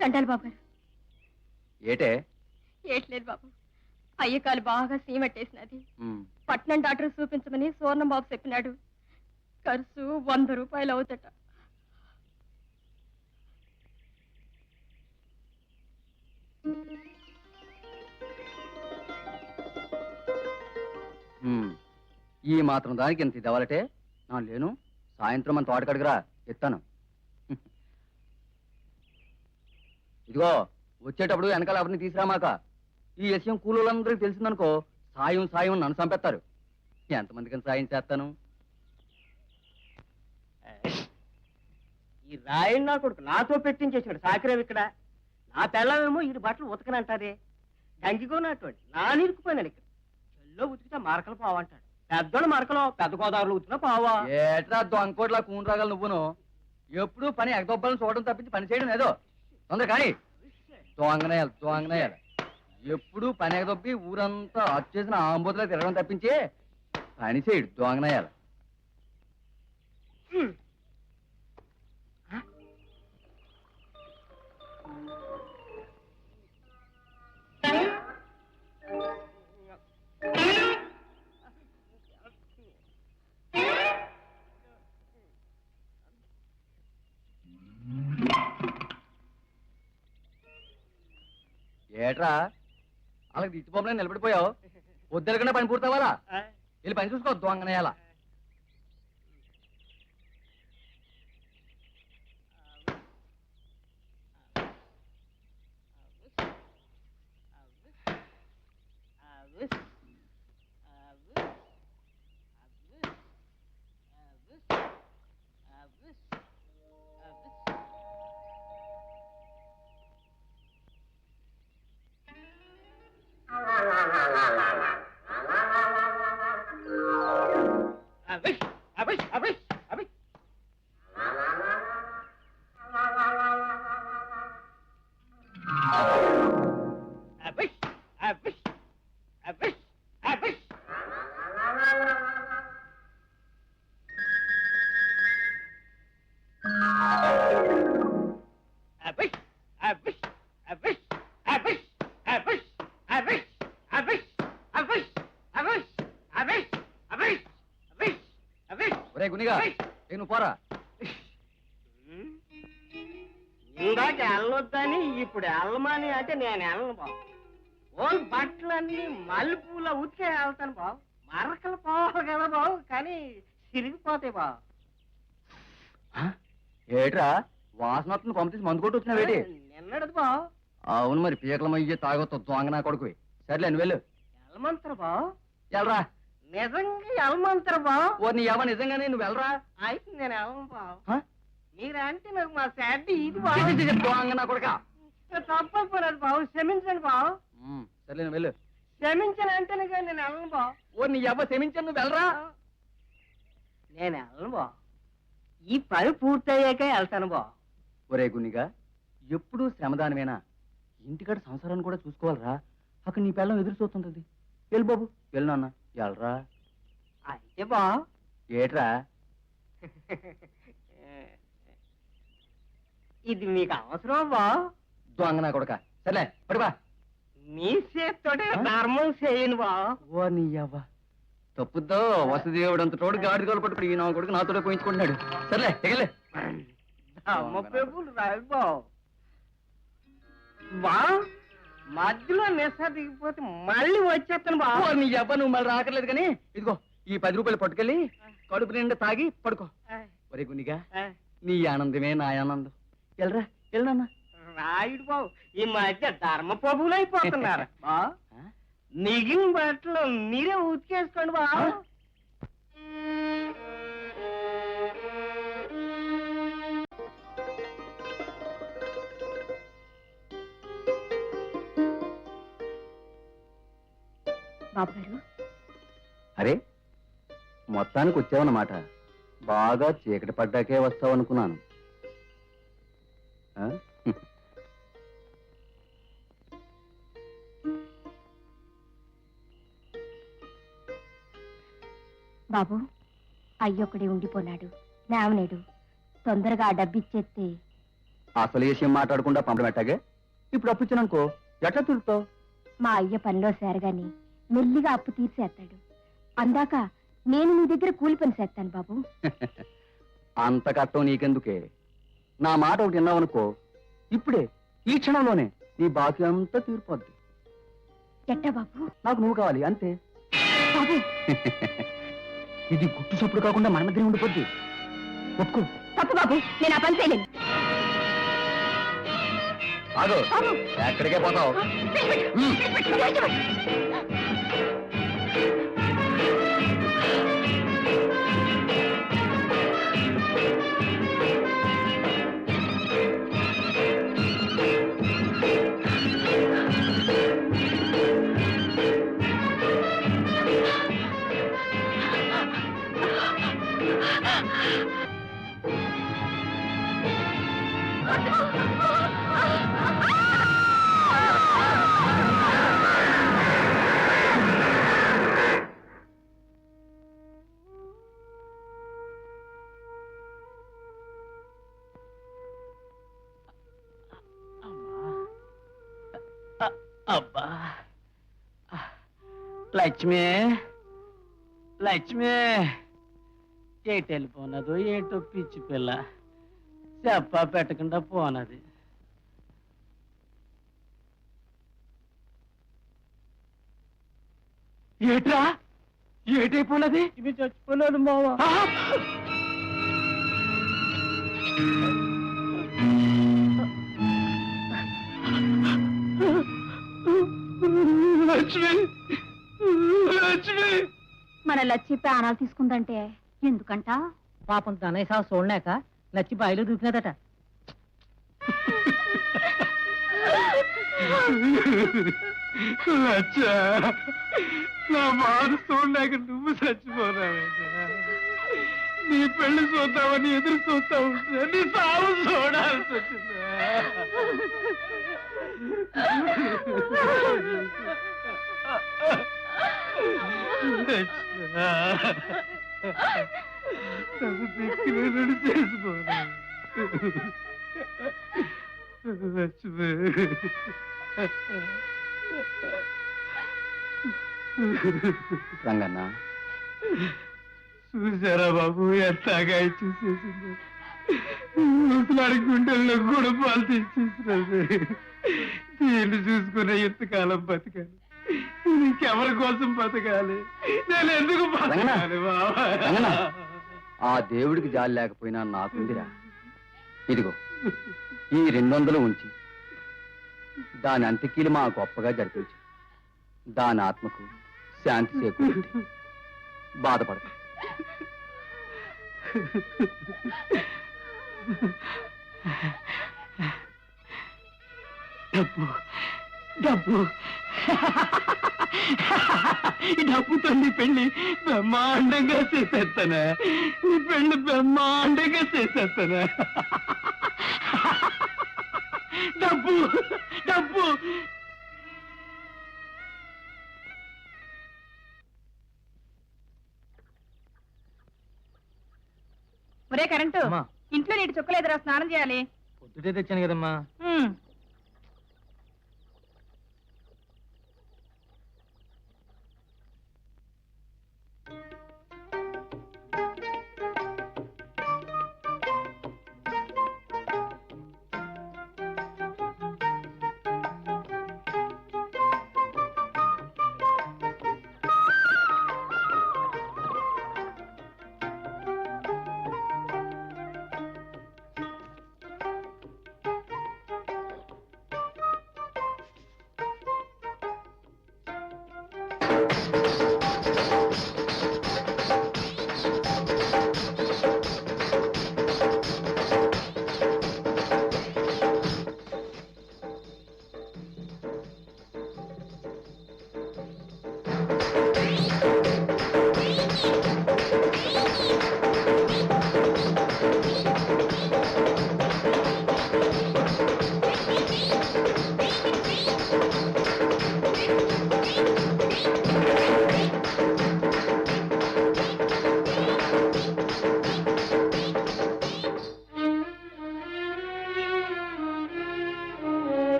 దండాలి బాబు గారు. ఏటే ఏట్లేదు బాబు, అయ్యకాలు బాగా సీమట్టేసినది. పట్నం డాక్టర్ చూపించమని సువర్ణం బాబు చెప్పినాడు. ఖర్చు 100 రూపాయలు అవుతట. ఈ మాత్రం దానికి ఇంత ఇది అవ్వాలంటే నా లేను. సాయంత్రం మన తోటకడిగిరా, ఎత్తాను. ఇదిగో వచ్చేటప్పుడు వెనకాల ఎవరిని తీసురామాక. ఈ విషయం కూలోళ్ళందరికీ తెలిసిందనుకో, సాయం సాయం నన్ను చంపేస్తారు. ఎంతమందికి సాయం చేస్తాను? ఈ రాయన్న కొడుకు నాతో పెట్టించేసాడు సాకిరేవి ఇక్కడ. నా పిల్లమేమో ఈ బట్టలు ఉతకనంటారే. గంగికోనటువంటి నా నిరుకుపోయినాడు ఇక్కడ. చెల్లో ఉతికితే మరకలు పావంటాడు. పెద్దోళ్ళు మరకలో పెద్ద గోదావరిలో ఉతికినా పావా. ఏట్రా దొంగకోట్లా కూని రాగల నువ్వును. ఎప్పుడు పని ఎగదొబ్బాలను చూడడం తప్పించి పని చేయడం ఏదో తొందర కానీ. దొంగనయాలు ఎప్పుడు పని ఎగదొబ్బి ఊరంతా వచ్చేసిన ఆంబోతులో తిరగడం తప్పించి పని చేయడు దొంగనయాలు. ఏట్రా అలాగే దిచ్చిపోమని నిలబడిపోయావు. వద్దెలకుండా పని పూర్తవ్వాలా? వెళ్ళి పని చూసుకో దొంగనయాల. ఒరే గునిగా నువ్వు పోరా. ఇందాక వెళ్ళొద్దని ఇప్పుడు వెళ్ళమని అంటే నేను వెళ్ళను బాబు. ఓన్ బట్టలన్నీ మల్లెపూల ఉతికే వెళ్తాను బాబు. మరకలు పోవాలి కదా బాబు, కానీ సిరిగిపోతాయి బాబు. ఏట్రా వాసన వస్తుంది పంపించి మందు కొట్టు వచ్చినావేటి? నిన్నడదు బాబు. అవును మరి పీకల మయ్యే తాగొద్దు దొంగ నా కొడుకు. సర్లే నువ్వు వెళ్ళు. వెళ్ళమంటారు బాబు. వెళ్ళరా. నిజంగా వెళ్ళమంటారు బాబు. ఓ నీ ఎవ నిజంగానే నువ్వు వెళ్ళరా. అయితే నేను వెళ్ళను బాబు. హ? మీరంటే నాకు మా శాడ్డి ఇది బాబు. దొంగ నా కొడుక. తప్పకపోరాదు బాబు, క్షమించండి బాబు. సర్లే నువ్వు వెళ్ళు. క్షమించను అంటేనే కానీ నేను వెళ్ళను బాబు. ఓ నీ ఎవ క్షమించాను నువ్వు వెళ్ళరా. నేను వెళ్ళను బాబు. ఈ పని పూర్తయ్యాక వెళ్తాను బాబు. ఒరే గునిగా ఎప్పుడూ శ్రమదానమేనా? ఇంటికాడ సంసారాన్ని కూడా చూసుకోవాలరా. అక్కడ నీ పిల్లం ఎదురు చూస్తుంటది. వెళ్ళు బాబు, వెళ్ళు నాన్న. వెళ్ళరా. అయితే బాబు. ఏట్రా? ఇది మీకు అవసరం బాబు. దొంగ నా కొడుక. సర్లే పడుబా. మీ చేతితోటే ధర్మం చేయను బాబు. ఓ నీ అవ్వ తప్పుద్దో వసుదేవుడు అంత తోడు గాడి తోడు పట్టుకుని ఈ నా కొడుకు నాతోడే పోయించుకుంటున్నాడు. సర్లే ఎగలే. అమ్మ పేపులు రాదు బాబు. బాబు మధ్యలో నిశ దిగిపోతే మళ్ళీ వచ్చేస్తాను బాబు. ఓ నీ అవ్వ నువ్వు మళ్ళీ రాకర్లేదు కానీ ఇదిగో ఈ 10 రూపాయలు పట్టుకెళ్ళి కడుపు నిండా తాగి పడుకో. ఒరే గునిగా నీ ఆనందమే నా ఆనందం. వెళ్ళరా వెళ్ళనన్నా. రాయుడు బాబు ఈ మధ్య ధర్మ ప్రభువులు అయిపోతున్నారు. నిగిన బట్టలు మీరే ఉతికేసుకోండి బాబు. బాబు గారు, అరే మొత్తానికి వచ్చావన్నమాట. బాగా చీకటి పడ్డాకే వస్తావు అనుకున్నాను. ఆ? బాబు అయ్యొక్కడే ఉండిపోనాడు. నేవనేడు తొందరగా ఆ డబ్బిచ్చేస్తే. అసలు విషయం మాట్లాడకుండా పంపడం ఎట్టాగే? ఇప్పుడు అప్పు ఇచ్చాననుకో ఎట్లా తులుతావు? మా అయ్య పనిలో సేరగాని మెల్లిగా అప్పు తీర్చేస్తాడు. అందాక నేను నీ దగ్గర కూలి పని చేస్తాను బాబు. అంత కట్టం నీకెందుకే? నా మాట ఒకటి విన్నావనుకో, ఇప్పుడే ఈ క్షణంలోనే నీ బాకీ అంతా తీరిపోద్ది. ఎట్టా బాబు? నాకు నువ్వు కావాలి అంతే. బాబు ఇది గుట్టు చప్పుడు కాకుండా మన మధ్య ఉండిపోద్ది. ఒప్పుకో. తప్పు బాబు, నేను ఆ పని చేయలేను. ఆగు, బాబు ఎక్కడికే పోతావు? అబ్బా, లక్ష్మి లక్ష్మి, ఏటి వెళ్ళిపోనదు ఏటో పిచ్చి పిల్ల, చెప్పా పెట్టకుండా పోనది. ఏట్రా, ఏటైపోనది? ఇది చచ్చిపోలేదు మావా. లక్ష్మి, లక్ష్మి. మన లచ్చి ప్రాణాలు తీసుకుందంటే ఎందుకంట? పాపం తనయ్య సాగు చూడలేక లచ్చి బాయిలో దూకినదట. లచ్చ, నా బాధ చూడలేక నువ్వు చచ్చిపోనావు. నీ పెళ్లి చూద్దామని ఎదురు చూస్తా ఉంటే నీ సాగు చూడాల్సి వచ్చిందా? నన్ను దిక్కులేనని చేసుకోనా లక్ష్మి. రంగన్న, చూసారా బాబు ఎంతగా చూసేసింది. ముసలాడి గుండెల్లో కూడా పాలు తెచ్చేసినది. దీన్ని చూసుకునే ఎంతకాలం బతకాలి? ఇంకెవరి కోసం బతకాలి? నేను ఎందుకు బతకాలి బాబా? రంగన్న, ఆ దేవుడికి జాలి లేకపోయినా నాకుందిరా. ఇదిగో ఈ 200 ఉంచి దాని అంత్యకీలు మా గొప్పగా జరిపించు. దాని ఆత్మకు శాంతి చేకూరుతుంది. బాధపడదు. డబ్బు డబ్బు ఈ డబ్బుతో నీ పెళ్లి బ్రహ్మాండంగా చేసేస్తానా? నీ పెళ్లి బ్రహ్మాండంగా చేసేస్తానా? డబ్బు డబ్బు. ఒరే కరెంటు, అమ్మా. ఇంట్లో నీటి చుక్కలేదురా, స్నానం చేయాలి. పొద్దుటే తెచ్చాను కదమ్మా.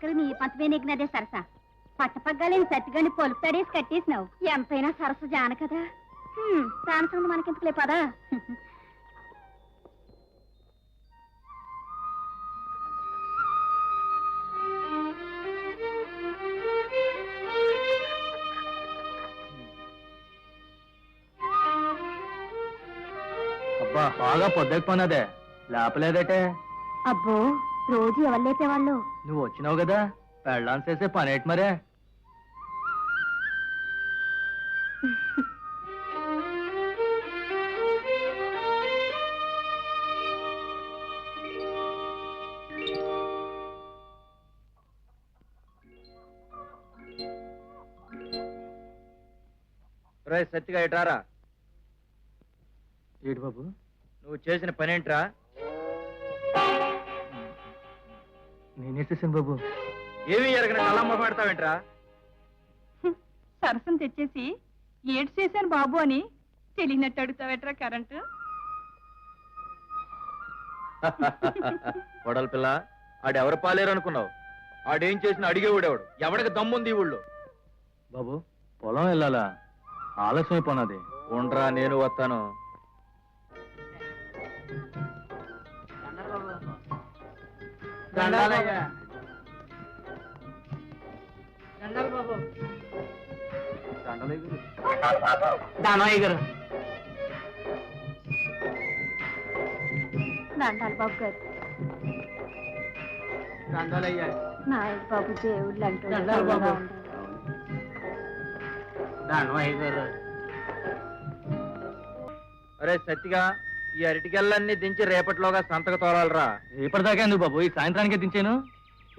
అసలు నీ పంతమే నెగ్గినదే సరస పట్టపగ్గాలేని సత్తిగాని పొలుపు తడేసి కట్టేసినావు ఎంతైనా సరస జాన కదా ప్రాణసంగ మనకెందుకులే పదా అబ్బా బాగా పొద్దెక్కుపోయినదే లేపలేదటే. అబ్బో రోజు ఎవరు లేపేవాళ్ళు నువ్వు వచ్చినావు కదా పెళ్ళాన్ చేసే పని ఏంటి మరే. రే సత్తిగా ఇటారా. ఏడు బాబు నువ్వు చేసిన పనేంట్రా? నేనే చేశాను బాబు. ఏమీ ఎరగన కళ్ళమ్మ పడతావేంట్రా? సరసం తెచ్చేసి ఏడు చేశాను బాబు అని తెలియనట్టు అడుగుతావేట్రా కరెంటు. కొడల పిల్ల, ఆడెవరు పాలేరు అనుకున్నావు? ఆడేం చేసిన అడిగేవాడెవడు? ఎవడికి దమ్ముంది ఈ ఊళ్ళో? బాబు పొలం వెళ్ళాలా, ఆలస్యం అయిపోయినది. ఉండ్రా, నేను వస్తాను. దానయ్య గారు దండాలి బాబు గారు దండాలయ్యా. నాయకు బాబు దేవుళ్ళు అంటూ దండాలు బాబు. దానయ్య గారు అరే సత్తిగా, ఈ అరటికెళ్ళన్నీ దించి రేపటిలోగా సంతకు తోలాలరా. రేపటిదాకా ఎందుకు బాబు, ఈ సాయంత్రానికే దించాను.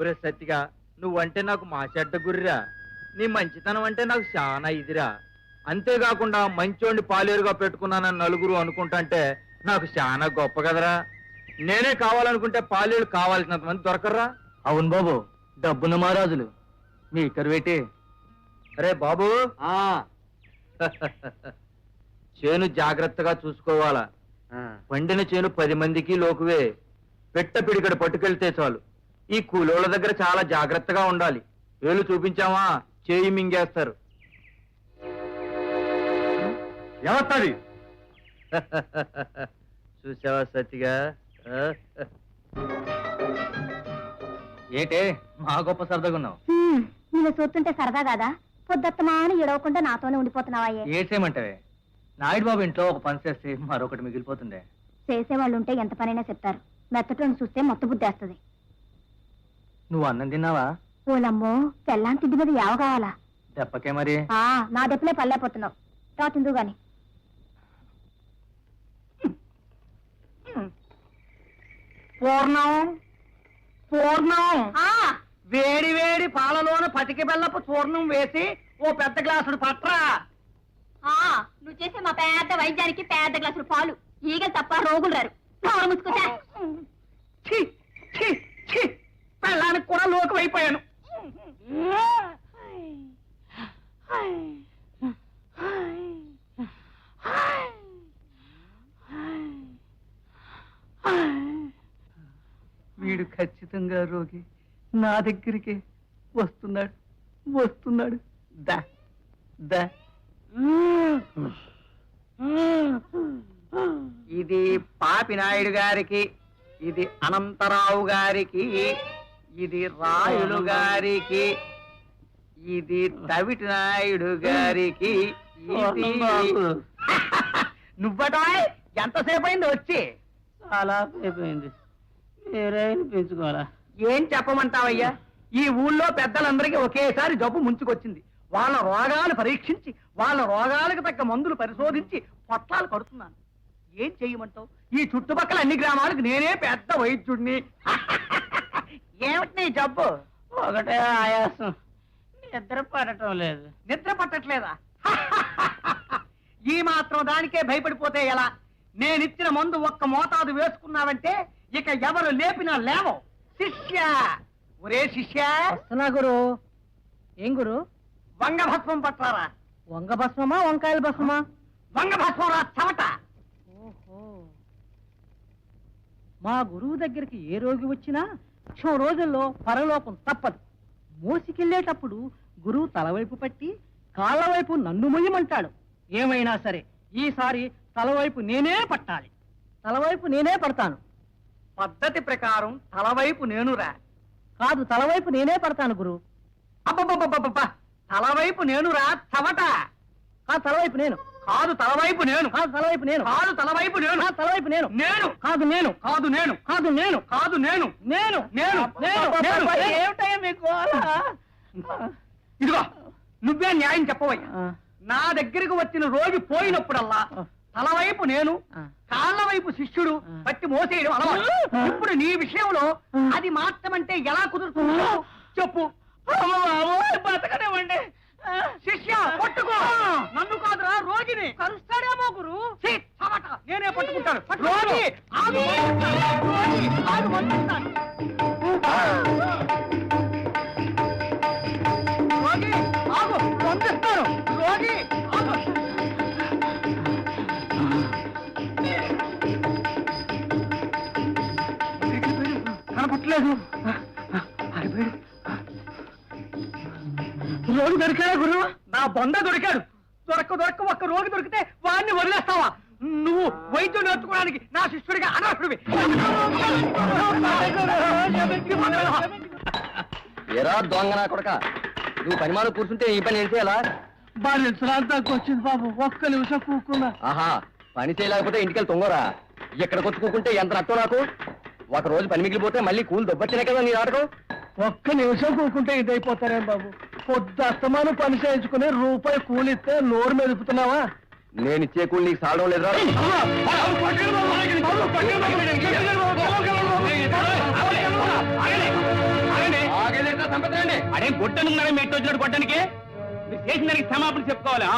ఒరే సత్తిగా, నువ్వంటే నాకు మా చెడ్డ గుర్రిరా. నీ మంచితనం అంటే నాకు చాలా ఇదిరా. అంతేకాకుండా మంచోండి పాలేరుగా పెట్టుకున్నానని నలుగురు అనుకుంటాంటే నాకు చాలా గొప్ప కదరా. నేనే కావాలనుకుంటే పాలేరు కావాల్సినంత మంది దొరకర్రా. అవును బాబు, డబ్బున్న మహారాజులు మీ ఇక్కరు పెట్టి. అరే బాబు, చేను జాగ్రత్తగా చూసుకోవాలా. పండిన చేను 10 మందికి లోకువే. పెట్ట పిడికడ పట్టుకెళ్తే చాలు. ఈ కూలోళ్ళ దగ్గర చాలా జాగ్రత్తగా ఉండాలి. వేలు చూపించావా చేయి మింగేస్తారు. ఎవత్తది చూసావా సత్తిగా? ఏటే మా గొప్ప సరదాగా ఉన్నావు. నిన్ను చూస్తుంటే సరదా కదా పొద్దుత్తమాని ఎడవకుండా నాతోనే ఉండిపోతున్నావాయే. ఏసేమంటావే, నాయుడు బాబు ఇంట్లో ఒక పని చేస్తే మరొకటి మిగిలిపోతుండే. చేసేవాళ్ళు ఉంటే ఎంత పనైనా చెప్తారు. మెత్తటోని చూస్తే మొత్త బుద్ధేస్తుంది. నువ్వు అన్నం తిన్నావా? ఓలమ్మో పెళ్ళాం తిండి మీద యావ కావాలా? దెబ్బకే మరి. నా దెప్పలే పల్లెపోతున్నావు. రా తిందు గాని. పూర్ణం పూర్ణం వేడి వేడి పాలలోన పటిక బెల్లపు చూర్ణం వేసి ఓ పెద్ద గ్లాసుడు పట్రా. నువ్వు చేసే మా పెద్ద వైద్యానికి పెద్ద గ్లాసులు పాలు. ఈగలు తప్ప రోగులు రారు. ముసుకుంటా ఛీ ఛీ ఛీ, పెళ్ళానికి కూడా లోకం అయిపోయాను. వీడు ఖచ్చితంగా రోగి. నా దగ్గరికి వస్తున్నాడు వస్తున్నాడు. దా దా. ఇది పాపినాయుడు గారికి, ఇది అనంతరావు గారికి, ఇది రాయులు గారికి, ఇది తవిటి నాయుడు గారికి, ఇది నువ్వటాయ్. ఎంతసేపు అయింది వచ్చి? చాలా అయిపోయింది. మీరే పెంచుకోవాలా? ఏం చెప్పమంటావయ్యా, ఈ ఊళ్ళో పెద్దలందరికీ ఒకేసారి జబ్బు ముంచుకొచ్చింది. వాళ్ళ రోగాలు పరీక్షించి వాళ్ళ రోగాలకు తగ్గ మందులు పరిశోధించి పొట్లాలు కడుతున్నాను. ఏం చెయ్యమంటావు? ఈ చుట్టుపక్కల అన్ని గ్రామాలకు నేనే పెద్ద వైద్యుడిని. ఏమిటి నీ జబ్బు? ఒకటే ఆయాసం, నిద్ర పడటం లేదు. నిద్ర పట్టట్లేదా? ఈ మాత్రం దానికే భయపడిపోతే ఎలా? నేనిచ్చిన మందు ఒక్క మోతాదు వేసుకున్నావంటే ఇక ఎవరు లేపినా లేవో. శిష్య, ఒరే శిష్య, వస్తున్నా గురు. ఏం గురు? వంగ భస్మం పట్టారా? వంగ భస్మమా వంకాయల భస్మమా? వంగ భస్మం రా చవట. ఓహో, మా గురువు దగ్గరికి ఏ రోగి వచ్చినా 2 రోజుల్లో పరలోకం తప్పదు. మోసికెళ్ళేటప్పుడు గురువు తలవైపు పట్టి కాళ్ళ వైపు నన్ను మొయ్యమంటాడు. ఏమైనా సరే ఈసారి తలవైపు నేనే పట్టాలి. తలవైపు నేనే పడతాను. పద్ధతి ప్రకారం తలవైపు నేనురా. కాదు, తలవైపు నేనే పడతాను గురు. అబ్బబ్బబ్బబ్బబ్బ, తలవైపు నేనురా చవట. కాదు, తలవైపు నేను. కాదు తలవైపు నేను. కాదు, తలవైపు నేను. కాదు తలవైపు నేను. కాదు, తలవైపు నేను. నేను. కాదు నేను. కాదు నేను. కాదు నేను. కాదు నేను. నేను నేను. నేను. ఏమిటయ్యా మీకు ఇదిగో నువ్వే న్యాయం చెప్పవయ్యా. నా దగ్గరికి వచ్చిన రోజు పోయినప్పుడల్లా తలవైపు నేను, కాళ్ళ వైపు శిష్యుడు పట్టి మోసేయడం అలవాటు. ఇప్పుడు నీ విషయంలో అది మార్చమంటే ఎలా కుదురుతుందో చెప్పు. బతకనివ్వండి. శిష్య పట్టుకో. నన్ను కాదురా రోగిని. కరుస్తాడేమో గురు. నేనే పట్టుకుంటాను. రోగి ఆగు. రోగి, ఆగు, వంచుతాను. రోగి ఆగు, వంచిస్తాను. రోగి ఆగు. కనపట్లేదు. రోగి దొరికాడా గురు? నా బొంద దొరికాడు. దొరక్క ఒక్క రోగి దొరికితే వాడిని వదిలేస్తావా? నువ్వు వైద్యం నేర్చుకోవడానికి నా శిష్యుడిగా అనర్హుడివి. ఎరా దొంగనా కొడక, నువ్వు పని మాలు కూర్చుంటే ఈ పని ఏం చేయాలా? బాగా వచ్చింది బాబు, ఒక్క నిమిషం కూకున్నా. ఆహా, పని చేయలేకపోతే ఇంటికెళ్ళి తొంగరా. ఎక్కడికి వచ్చి కూకుంటే ఎంత నట్టో నాకు. ఒక రోజు పని మిగిలిపోతే మళ్ళీ కూలి దొబ్బచ్చినే కదా నీ నాటకం. ఒక్క నిమిషం కూకుంటే ఇదైపోతారేం బాబు. పొద్దు అస్తమానం పని చేయించుకుని రూపాయి కూలిస్తే నోరు మెదుపుతున్నావా? నేను ఇచ్చే కూలి నీకు సాగడం లేదురా. అడే గుట్టనున్నారా మీ వచ్చినట్టు కొట్టడానికి? మీరు చేసిన దానికి క్షమాపణ చెప్పుకోవాలి.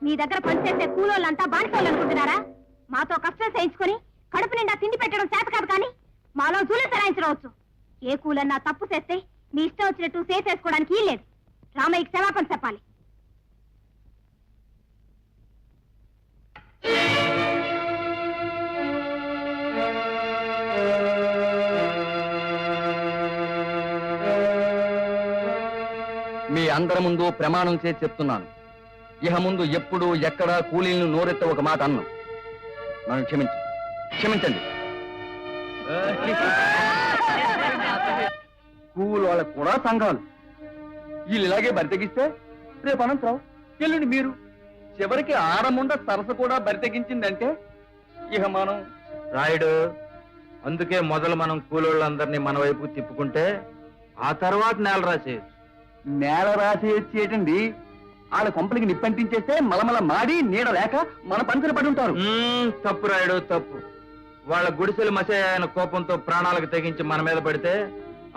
మీ దగ్గర పనిచేసే కూలోళ్ళంతా బానిసోళ్ళు అనుకుంటున్నారా? మాతో కష్టం చేయించుకొని కడుపు నిండా తిండి పెట్టడం చేత కాదు, కానీ మాలో జూలు సరాయించవచ్చు. ఏ కూలన్నా తప్పు చేస్తే మీ ఇష్టం వచ్చినట్టు చేసేసుకోవడానికి లేదు. రామయ్యకి క్షమాపణ చెప్పాలి. మీ అందరి ముందు ప్రమాణం చేసి చెప్తున్నాను, ఇహ ముందు ఎప్పుడు ఎక్కడ కూలీలను నోరెత్త ఒక మాట అన్నం. నన్ను క్షమించండి. కూలి వాళ్ళకు కూడా సంఘాలు. వీళ్ళు ఇలాగే బరి తెగిస్తే రేపు అనంతరం ఎల్లుండి మీరు, చివరికి ఆడముండ సరస కూడా బరి తెగించిందంటే ఇహ మనం రాయుడు, అందుకే మొదలు మనం కూలోళ్ళందరినీ మన వైపు తిప్పుకుంటే ఆ తర్వాత నేల రాసేయచ్చు. నేల రాసి వచ్చేటండి. వాళ్ళ కొంపలికి నిప్పంటించేస్తే మలమల మాడి నీడ లేక మన పంచన పడి ఉంటారు. తప్పు రాయుడు, తప్పు. వాళ్ళ గుడిసెలు మసేయన కోపంతో ప్రాణాలకు తెగించి మన మీద పడితే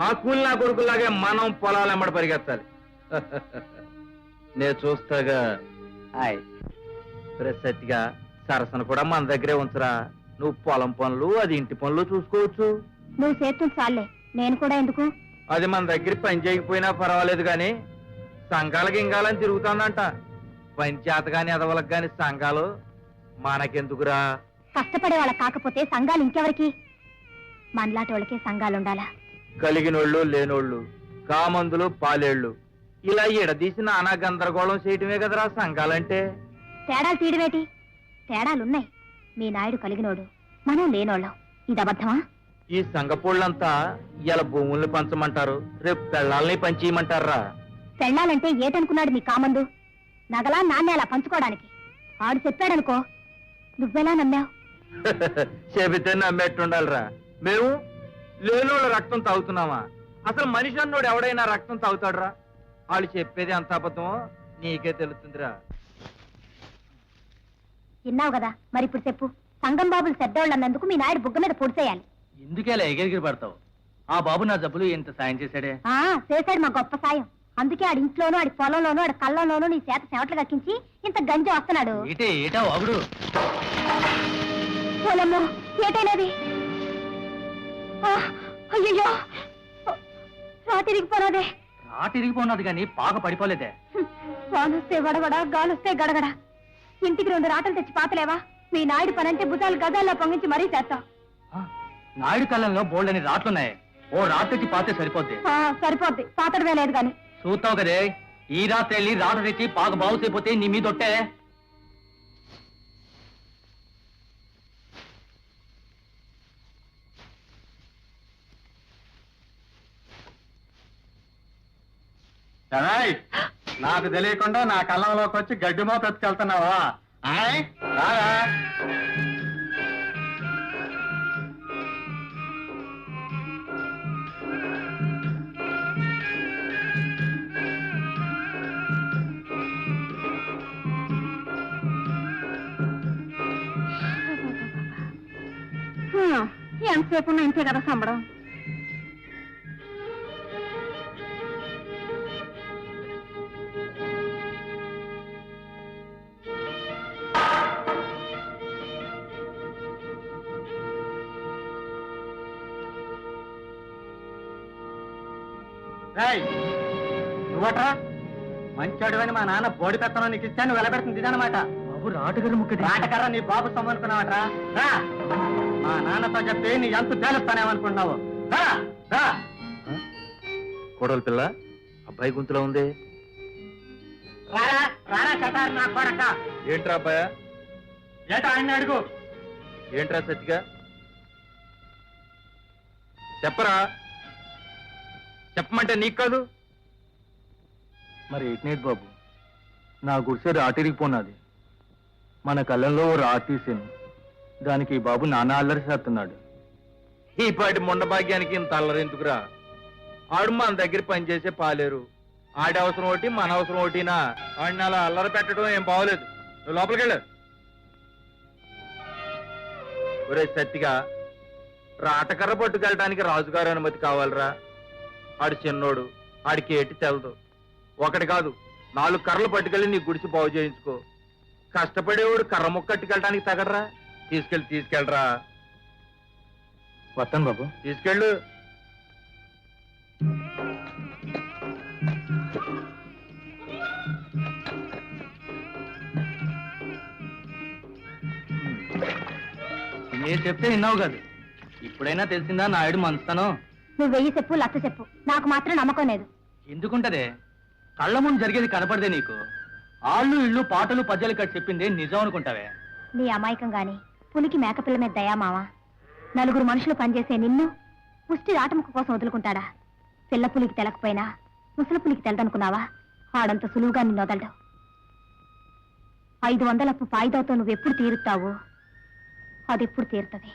ఆ కూలినా కొడుకులాగే మనం పొలాలు ఎమ్మడి పరిగెత్తాలి. నేను చూస్తాగా. ప్రసతిగా సరసన కూడా మన దగ్గరే ఉంచరా. నువ్వు పొలం పనులు, అది ఇంటి పనులు చూసుకోవచ్చు. నువ్వు చేతులు చాలే, నేను కూడా ఎందుకు? అది మన దగ్గర పని చేయకపోయినా పర్వాలేదు గాని సంఘాలకి ఇంగాలని తిరుగుతుందంట. పంచాయత గాని ఎదవలకు గాని సంఘాలు మనకెందుకురా? కష్టపడే వాళ్ళకి కాకపోతే సంఘాలు ఇంకెవరికి? మనలాంటి వాళ్ళకే సంఘాలు ఉండాలా? కలిగినోళ్ళు లేనోళ్ళు, కామందులు పాలేళ్ళు, ఇలా ఎడదీసిన నానా గందరగోళం చేయటమే కదరా సంఘాలంటే. తేడాలు తీయడమేటి? తేడాలున్నాయి. మీ నాయుడు కలిగినోడు, మనం లేనోళ్ళం. ఇది అబద్ధమా? ఈ సంఘపోళ్ళంతా ఇలా భూముల్ని పంచమంటారు, రేపు పెళ్ళాలని పంచేయమంటారా? పెళ్ళాలంటే ఏటనుకున్నాడు మీ కామందు? నగలా నాణ్య అలా పంచుకోవడానికి. ఆడు చెప్పాడనుకో, నువ్వెలా నమ్మావు? చెబితే నమ్మేట్టుండాలిరా. మేము లేనోళ్ళ రక్తం తాగుతున్నామా? అసలు మనిషి అన్నోడు ఎవడైనా రక్తం తాగుతాడురా? వాళ్ళు చెప్పేది అంత అబద్ధమో నీకే తెలుస్తుందిరా. విన్నావు కదా, మరి ఇప్పుడు చెప్పు. సంగం బాబులు పెద్దోళ్ళు అన్నందుకు మీ నాయుడు బుగ్గ మీద పొడిచేయాలి. ఎందుకేలా ఎగిరిగిరి పడతావు? ఆ బాబు నా జబ్బులు ఎంత సాయం చేశాడే. చేశాడు మా గొప్ప సాయం. అందుకే ఆడి ఇంట్లోనూ, ఆడి పొలంలోనూ, ఆడి కళ్ళలోనూ నీ చేత చెమటలు కక్కించి ఇంత గంజి వస్తున్నాడు. ఏటా వాగుడు? పోలమ్మో, ఏటైనది? అయ్యో, రాతిరిగిపోరాదే. రాటిరిగిపోన్నది కానీ పాక పడిపోలేదే. వానొస్తే వడవడ, గాలొస్తే గడగడ. ఇంటికి 2 రాటలు తెచ్చి పాతలేవా? మీ నాయుడు పనంటే భుజాలు గజాల్లో పొంగించి మరీ చేస్తావు. నాయుడు కళ్ళంలో బోల్డని రాట్లున్నాయి. ఓ రాత్రికి పాతే సరిపోద్ది. సరిపోద్ది, పాతడమే లేదు గాని. చూస్తావు కదే, ఈ రాత్రి వెళ్ళి రాత్రి తెచ్చి పాక బాగుసైపోతే నీ మీదొట్టే. నాకు తెలియకుండా నా కళ్ళంలోకి వచ్చి గడ్డి మోత ఎత్తుకెళ్తున్నావా? రారా. ఎంతసేపు ఉన్నా ఇంతే కదా సంబడం. నువ్వట్రా మంచాడు అని మా నాన్న బోడి పెత్తనం నీకు ఇచ్చాను, నువ్వు వెలబెడుతుంది ఇదనమాట. బాబు రాటగారు ముక్కటి రాటకర్ర నీ బాబు సొమ్మనుకున్నావట్రా? రా, మా నాన్నతో చెప్పి నీ ఎంత తేలుస్తానేమనుకున్నావు? రా రా. కోడలు పిల్ల అబ్బాయి గొంతులో ఉంది. రారా రారా చటారు నా కొడక. ఏంట్రా అబ్బాయా? ఏటా ఆయన అడుగు. ఏంట్రా సత్తిగా? చెప్పరా, చెప్పమంటే నీకు కాదు. మరి ఏటినేటి బాబు, నా గుడిసె రాటిరికి పోనాది. మన కళ్ళంలో ఓ రాటీసేను, దానికి ఈ బాబు నానా అల్లరి చేస్తున్నాడు. ఈ పాటి మొండ భాగ్యానికి ఇంత అల్లరెందుకురా? ఆడు మన దగ్గర పనిచేసే పాలేరు. ఆడి అవసరం ఒకటి, మన అవసరం ఒకటినా. ఆడిని అలా అల్లరి పెట్టడం ఏం బాగోలేదు. నువ్వు లోపలికి వెళ్ళు. ఒరే సత్తిగా, రాటకర్ర పట్టుకెళ్ళడానికి రాజుగారు అనుమతి కావాలరా. ఆడు చిన్నోడు, ఆడికి ఏటి తెలదు. ఒకటి కాదు 4 కర్రలు పట్టుకెళ్ళి నీ గుడిసి బాగు చేయించుకో. కష్టపడేవాడు కర్ర ముక్కట్టుకెళ్ళడానికి తగడరా. తీసుకెళ్ళరా. వస్తాను బాబు. తీసుకెళ్ళు. నేను చెప్తే విన్నావు కాదు, ఇప్పుడైనా తెలిసిందా నాయుడు మంచుతాను? నువ్వు 1000 చెప్పు, 1,00,000 చెప్పు, నాకు మాత్రం నమ్మకం లేదు. ఎందుకుంటదే? కళ్ళ ముందు జరిగేది కనపడదే నీకు? ఆళ్ళు ఇళ్ళు పాటలు పద్యాలు కట్టి చెప్పిందే నిజం అనుకుంటావే? నీ అమాయకం గాని పులికి మేకపిల్ల మీద దయా మావా. 4 మనుషులు పనిచేసే నిన్ను పుష్టి రాటముక్క కోసం వదులుకుంటాడా? పిల్ల పులికి తెలకపోయినా ముసలి పులికి తెలదనుకున్నావా? ఆడంత సులువుగా నిన్ను వదలడు. 500 అప్పు పాయిదాతో నువ్వెప్పుడు తీరుతావు? అదెప్పుడు తీరుతుంది?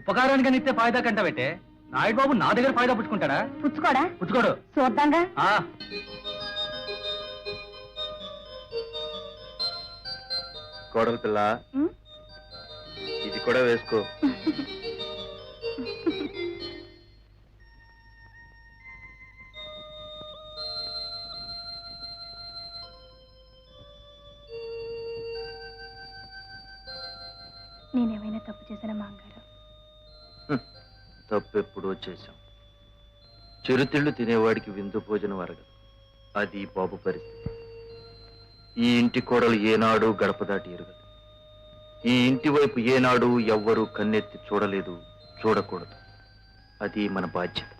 ఉపకారానికి నిత్తే ఫాయిదా కంటబెట్టే నాయుడు బాబు నా దగ్గర ఫాయిదా పుచ్చుకుంటాడా? పుచ్చుకోడా? పుచ్చుకోడు. చూద్దాంగా. కోడలు పిల్ల, ఇది కూడా వేసుకో. నేనేమైనా తప్పు చేశానా మాంగారు? తప్పు ఎప్పుడో చేశాం. చిరుతిళ్ళు తినేవాడికి విందు భోజనం అరగదు. అది బాబు పరిస్థితి. ఈ ఇంటి కోడలు ఏనాడు గడప దాటి ఎరగదు. ఈ ఇంటి వైపు ఏనాడు ఎవ్వరూ కన్నెత్తి చూడలేదు, చూడకూడదు. అది మన బాధ్యత,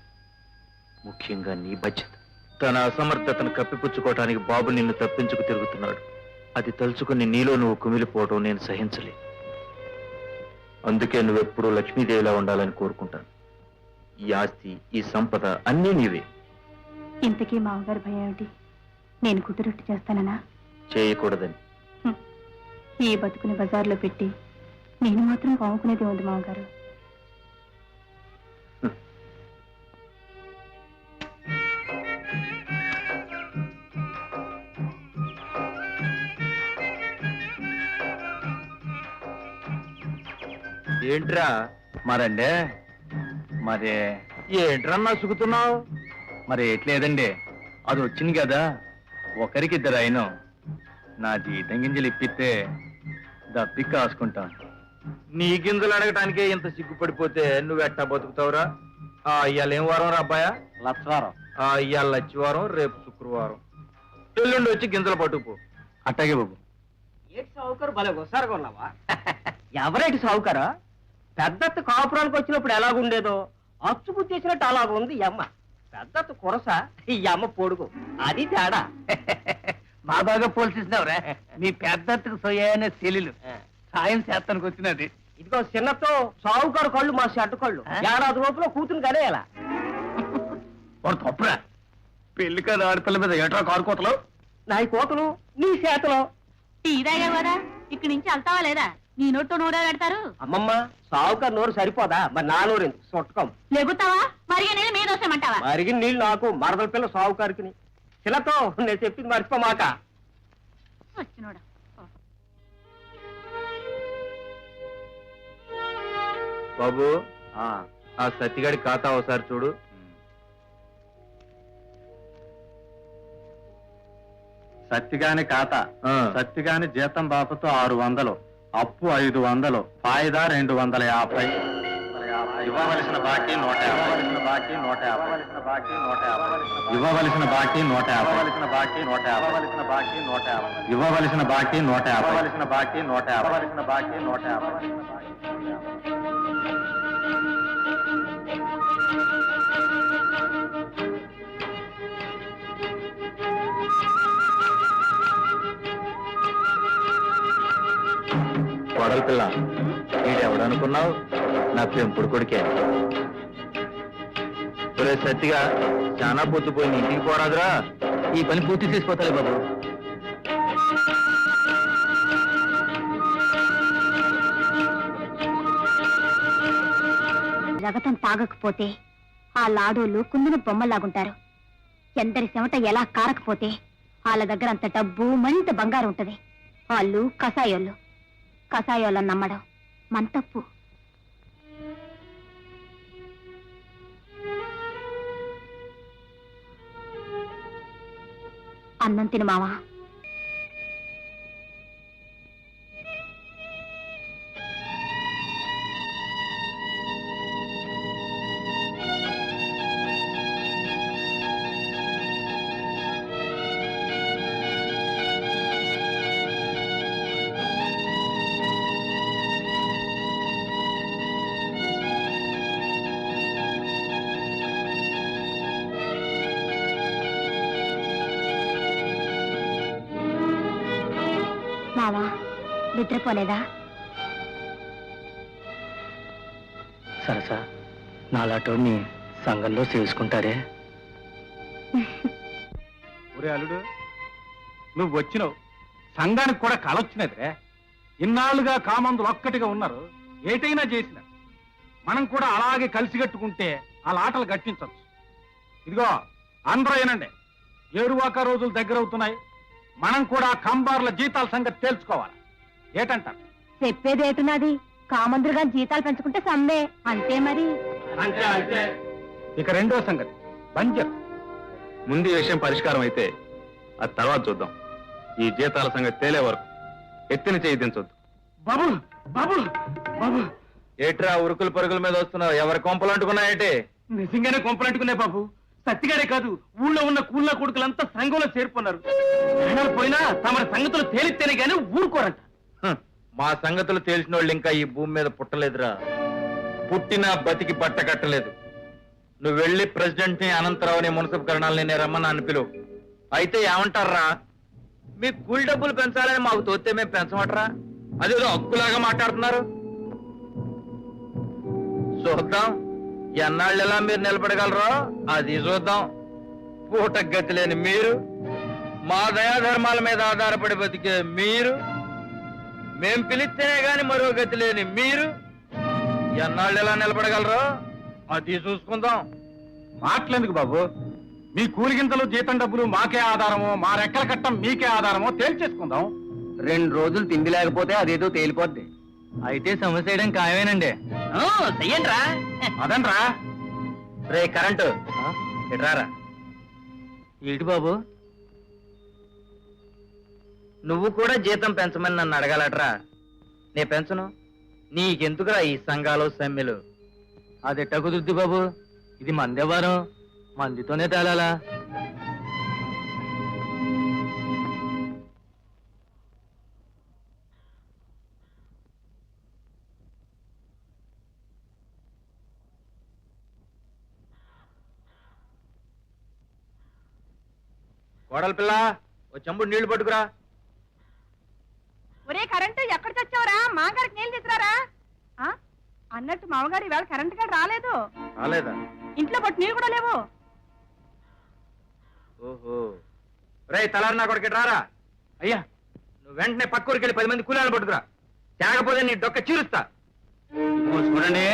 ముఖ్యంగా నీ బాధ్యత. తన అసమర్థతను కప్పిపుచ్చుకోవటానికి బాబు నిన్ను తప్పించుకు తిరుగుతున్నాడు. అది తలుచుకుని నీలో నువ్వు కుమిలిపోవడం నేను సహించలేదు. అందుకే నువ్వెప్పుడూ లక్ష్మీదేవిలా ఉండాలని కోరుకుంటాను. ఈ ఆస్తి, ఈ సంపద అన్నీ నీవే. ఇంతకీ మామగారు భయం ఏమిటి? నేను కుదురొట్టు చేస్తానన్నా? చేయకూడదని. ఈ బతుకుని బజార్లో పెట్టి నేను మాత్రం పాముకునేది ఉంది మామగారు. ఏంట్రా? మరండే మరి ఏంట్రా నసుకుతున్నావు? మరి ఎట్లేదండి, అది వచ్చింది కదా, ఒకరికిద్దరు అయినా నా జీతం గింజలు ఇప్పిస్తే దప్పి కాసుకుంటాను. నీ గింజలు అడగటానికే ఇంత సిగ్గుపడిపోతే నువ్వెట్టా బతుకుతావురా? ఇవాళ ఏం వారం రా అబ్బాయా? లక్షవారం. ఇవాళ లచ్చివారం, రేపు శుక్రవారం. ఎల్లుండి వచ్చి గింజలు పట్టుకుపో. అట్టాగే బాబు. ఏటి సావుకారు భలే ఒకసారి కొన్నావా? ఎవరేటి సావుకారా? పెద్దత్త కాపురానికి వచ్చినప్పుడు ఎలాగుండేదో అచ్చుకు చేసినట్టు అలా ఉంది ఈ అమ్మ. పెద్దత కొరస, ఈ అమ్మ పొడుగు, అది తేడా. మా బాగా పోల్చేసినావురా. మీ పెద్దకు సొయ్యనే చెల్లెలు సాయం చేస్తానికి వచ్చినది. ఇదిగో చిన్నతో సావుకారు కళ్ళు మా షర్టు కళ్ళు. ఏడాది లోపల కూతురు కనేయాల. వాడు తప్పురా. పెళ్లి కాదు ఆడపిల్ల మీద ఎట్రా కారుకోతలు. నా కోతలు నీ చేతలు. టీదాగా కదా ఇక్కడి నుంచి వెళ్తావా లేదా? నీ నోట్టు నోరా పెడతారు. అమ్మమ్మ, సావుకారు నోరు సరిపోదా? మరి నా నోరు ఎందుకు సొట్టకం? లేగుతావా మరిగా నేను మీద వస్తామంటావా? మరిగిన నీళ్ళు నాకు, మరదల పిల్ల సావుకారికి. చిన్నతో నేను చెప్పింది మర్చిపోమాక. వచ్చినోడా బాబు, ఆ సత్తిగాడి ఖాతా ఒకసారి చూడు. సత్తిగాని ఖాతా, సత్తిగాని జీతం బాపతో 600, అప్పు 500, ఫాయిదా 250, ఇవ్వవలసిన బాకీ 150, ఇవ్వవలసిన బాకీ 150. కొడల పిల్ల, వీడెవడనుకున్నావు? నా పెంపుడు కొడుకే. ఒరే సత్తిగా, చాలా పొద్దుపోయింది, ఇంటికి పోరాదురా. ఈ పని పూర్తి చేసిపోతాలే బాబు. రగతం తాగకపోతే ఆ లాడోళ్ళు కుందున బొమ్మలాగుంటారు. ఎందరి చెమట ఎలా కారకపోతే వాళ్ళ దగ్గర అంత డబ్బు మరింత బంగారం ఉంటది. వాళ్ళు కషాయోళ్ళు. కషాయోళ్ళని నమ్మడం మన తప్పు. అన్నం తిను మావా. మావా, నిద్రపోలేదా? సరసా, నాలాటోడిని సంఘంలో చేసుకుంటారే. ఒరే అల్లుడు, నువ్వు వచ్చినావు, సంఘానికి కూడా కలొచ్చినదిరే. ఇన్నాళ్లుగా కామందులు ఒక్కటిగా ఉన్నారు, ఏటైనా చేసిన. మనం కూడా అలాగే కలిసిగట్టుకుంటే ఆ లాటలు గట్టించవచ్చు. ఇదిగో అందరూ ఏనండి, ఏరువాక రోజులు దగ్గర అవుతున్నాయి. మనం కూడా కంబార్ల జీతాల సంగతి తేల్చుకోవాలి. ఏటంటారు? చెప్పేదేటున్నది, కామందులుగా జీతాలు పెంచుకుంటే సమ్మె, అంతే మరి. ఇక రెండో సంగతి బంజర్. ముందు ఈ విషయం పరిష్కారం అయితే అది తర్వాత చూద్దాం. ఈ జీతాల సంగతి తేలే వరకు ఎత్తిన చేయి దించొద్దు. బాబు బాబు బాబు, ఏట్రా ఉరుకుల పరుగుల మీద వస్తున్నావు? ఎవరి కొంపలు అంటుకున్నాయేటే? నిజంగానే కొంపలంటుకునే బాబు. సత్తిగాడే కాదు, ఊళ్ళో ఉన్న కూళ్ళ కొడుకులంతా సంఘంలో చేరుకున్నారు. ప్రాణాలు పోయినా తమ సంగతులు తేలిస్తేనే గానీ ఊరుకోరంట. మా సంగతులు తెలిసిన వాళ్ళు ఇంకా ఈ భూమి మీద పుట్టలేదురా. పుట్టినా బతికి బట్ట కట్టలేదు. నువ్వు వెళ్ళి ప్రెసిడెంట్ ని, అనంతరావుని, మున్సిపల్ కరణాలని నేను రమ్మని పిలువు. అయితే ఏమంటారా? మీ కూలి డబ్బులు పెంచాలని మాకు తోస్తే మేము పెంచమంటారా? అదేదో హక్కులాగా మాట్లాడుతున్నారు. చూద్దాం ఎన్నాళ్ళెలా మీరు నిలబడగలరో అది చూద్దాం. పూట గతి లేని మీరు, మా దయాధర్మాల మీద ఆధారపడి బతికే మీరు, మేం పిలిస్తేనే గాని మరో గతి లేని మీరు ఎన్నాళ్ళెలా నిలబడగలరో అది చూసుకుందాం. మాటలెందుకు బాబు? మీ కూలిగింతలు, జీతం డబ్బులు మాకే ఆధారమో, మా రెక్కల కట్టం మీకే ఆధారమో తేల్చేసుకుందాం. 2 రోజులు తిండి లేకపోతే అదేదో తేలిపోద్ది. అయితే సమస్య చేయడం ఖాయమేనండి. చెయ్యండిరా. అదనరా. రే కరెంటు ఇట్రారా. ఏంటి బాబు? నువ్వు కూడా జీతం పెంచమని నన్ను అడగాలట్రా. నే పెంచను. నీకెందుకురా ఈ సంఘాలు సమ్మెలు? అదెట్ట కుదురుద్ది బాబు? ఇది మందే వారం, మందితోనే తేలాలా? కోడల పిల్ల ఓ చెంబు నీళ్లు పట్టుకురా. ఒరే కరెంటు ఎక్కడ తెచ్చావురా? మామగారికి నీళ్ళు తీసుకురారా. అన్నట్టు మామగారు ఈవేళ కరెంటు గారు రాలేదు. రాలేదా? ఇంట్లో పట్టు నీళ్ళు కూడా లేవు. ఓహో, రే తలారి నా కొడుకు రారా. అయ్యా, నువ్వు వెంటనే పక్కూరికి వెళ్ళి 10 మంది కూలీలు పట్టుకురా. తేగపోతే నీ డొక్క చీరుస్తా. చూడండి,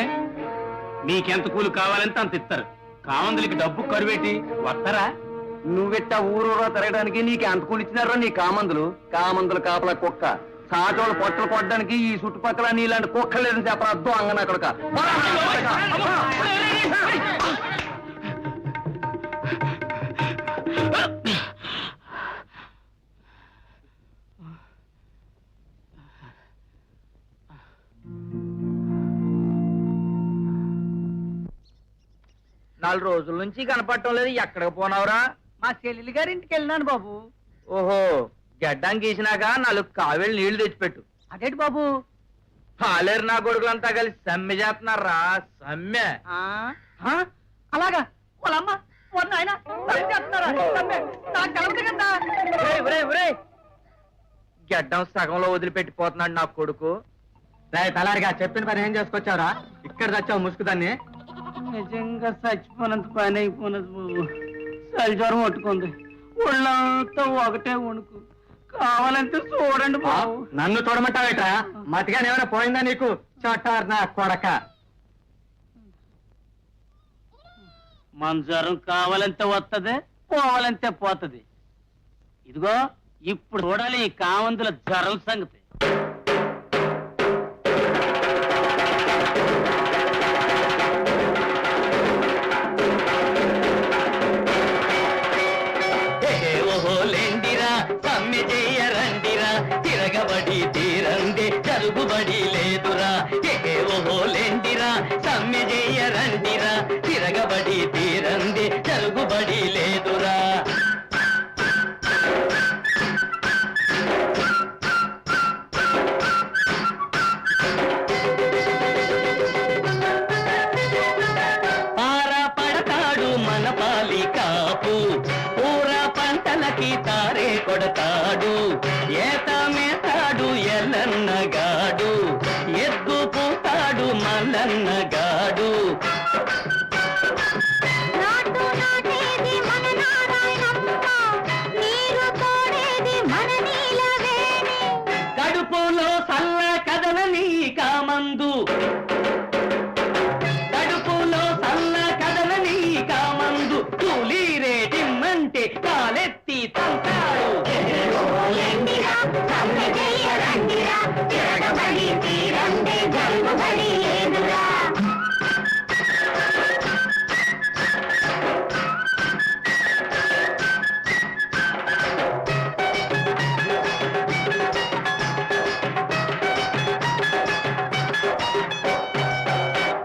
మీకెంత కూలి కావాలంటే అంత ఇస్తారు. కామందులకి డబ్బు కరువేటి వస్తారా? నువ్వెట్టా ఊరూరా తిరగడానికి నీకు ఎంత కూలిచ్చినారో నీ కామందులు కాపలా కుక్క సాటోళ్ళు పొట్టలు కొట్టడానికి ఈ చుట్టుపక్కల నీలాంటి కుక్క లేదని చెప్పరా అద్దం అంగన అక్కడ. నాలుగు రోజుల నుంచి కనపడటం లేదు, ఎక్కడికి పోనావురా? మా చెల్లెలి గారింటికి వెళ్ళినాను బాబు. ఓహో, గడ్డం గీసినాక 4 కావేళ్ళు నీళ్లు తెచ్చిపెట్టు. అదేంటి బాబు? పాలేరు నా కొడుకులంతా కలిసి సమ్మె చేస్తున్నారా? సమ్మె. అలాగా వాళ్ళమ్మ ఆయన గడ్డం సగంలో వదిలిపెట్టిపోతున్నాడు నా కొడుకు. తలారిగా చెప్పిన పని ఏం చేసుకొచ్చావురా? ఇక్కడ తెచ్చావు ముసుగుదాన్ని. నిజంగా చచ్చిపోయినంత పని అయిపోయినది బాబు. చలిజ్వరం పట్టుకుంది, ఒళ్ళంతా ఒకటే వణుకు. కావాలంటే చూడండి బాబు. నన్ను చూడమంటావేట్రా? మతిగానే ఏమైనా పోయిందా నీకు? చట్టారు నా కొడక. మన జ్వరం కావాలంటే వస్తుంది, పోవాలంటే పోతుంది. ఇదిగో ఇప్పుడు చూడాలి ఈ కావంతుల జ్వరం సంగతి. సమ్మె చెయ్యరండిరా, తిరగబడి తీరందే జరుగుబడి లేదురా. ఓహోలేండిరా, సమ్మె చెయ్యరండిరా, తిరగబడి తీరందే జరుగుబడి లేదురా. పారా పడతాడు మన పాలి కాపు, పూరా పంటలకి తారే కొడతాడు. ఏత మేతాడు ఎల్లన్నగాడు, ఎద్దు పూతాడు మల్లన్నగాడు. కడుపులో సల్ల కదలని కామందు, కడుపులో సల్ల కదలని కామందు. కూలీ రేటిమ్మంటే కాలెత్తి తంతాడు.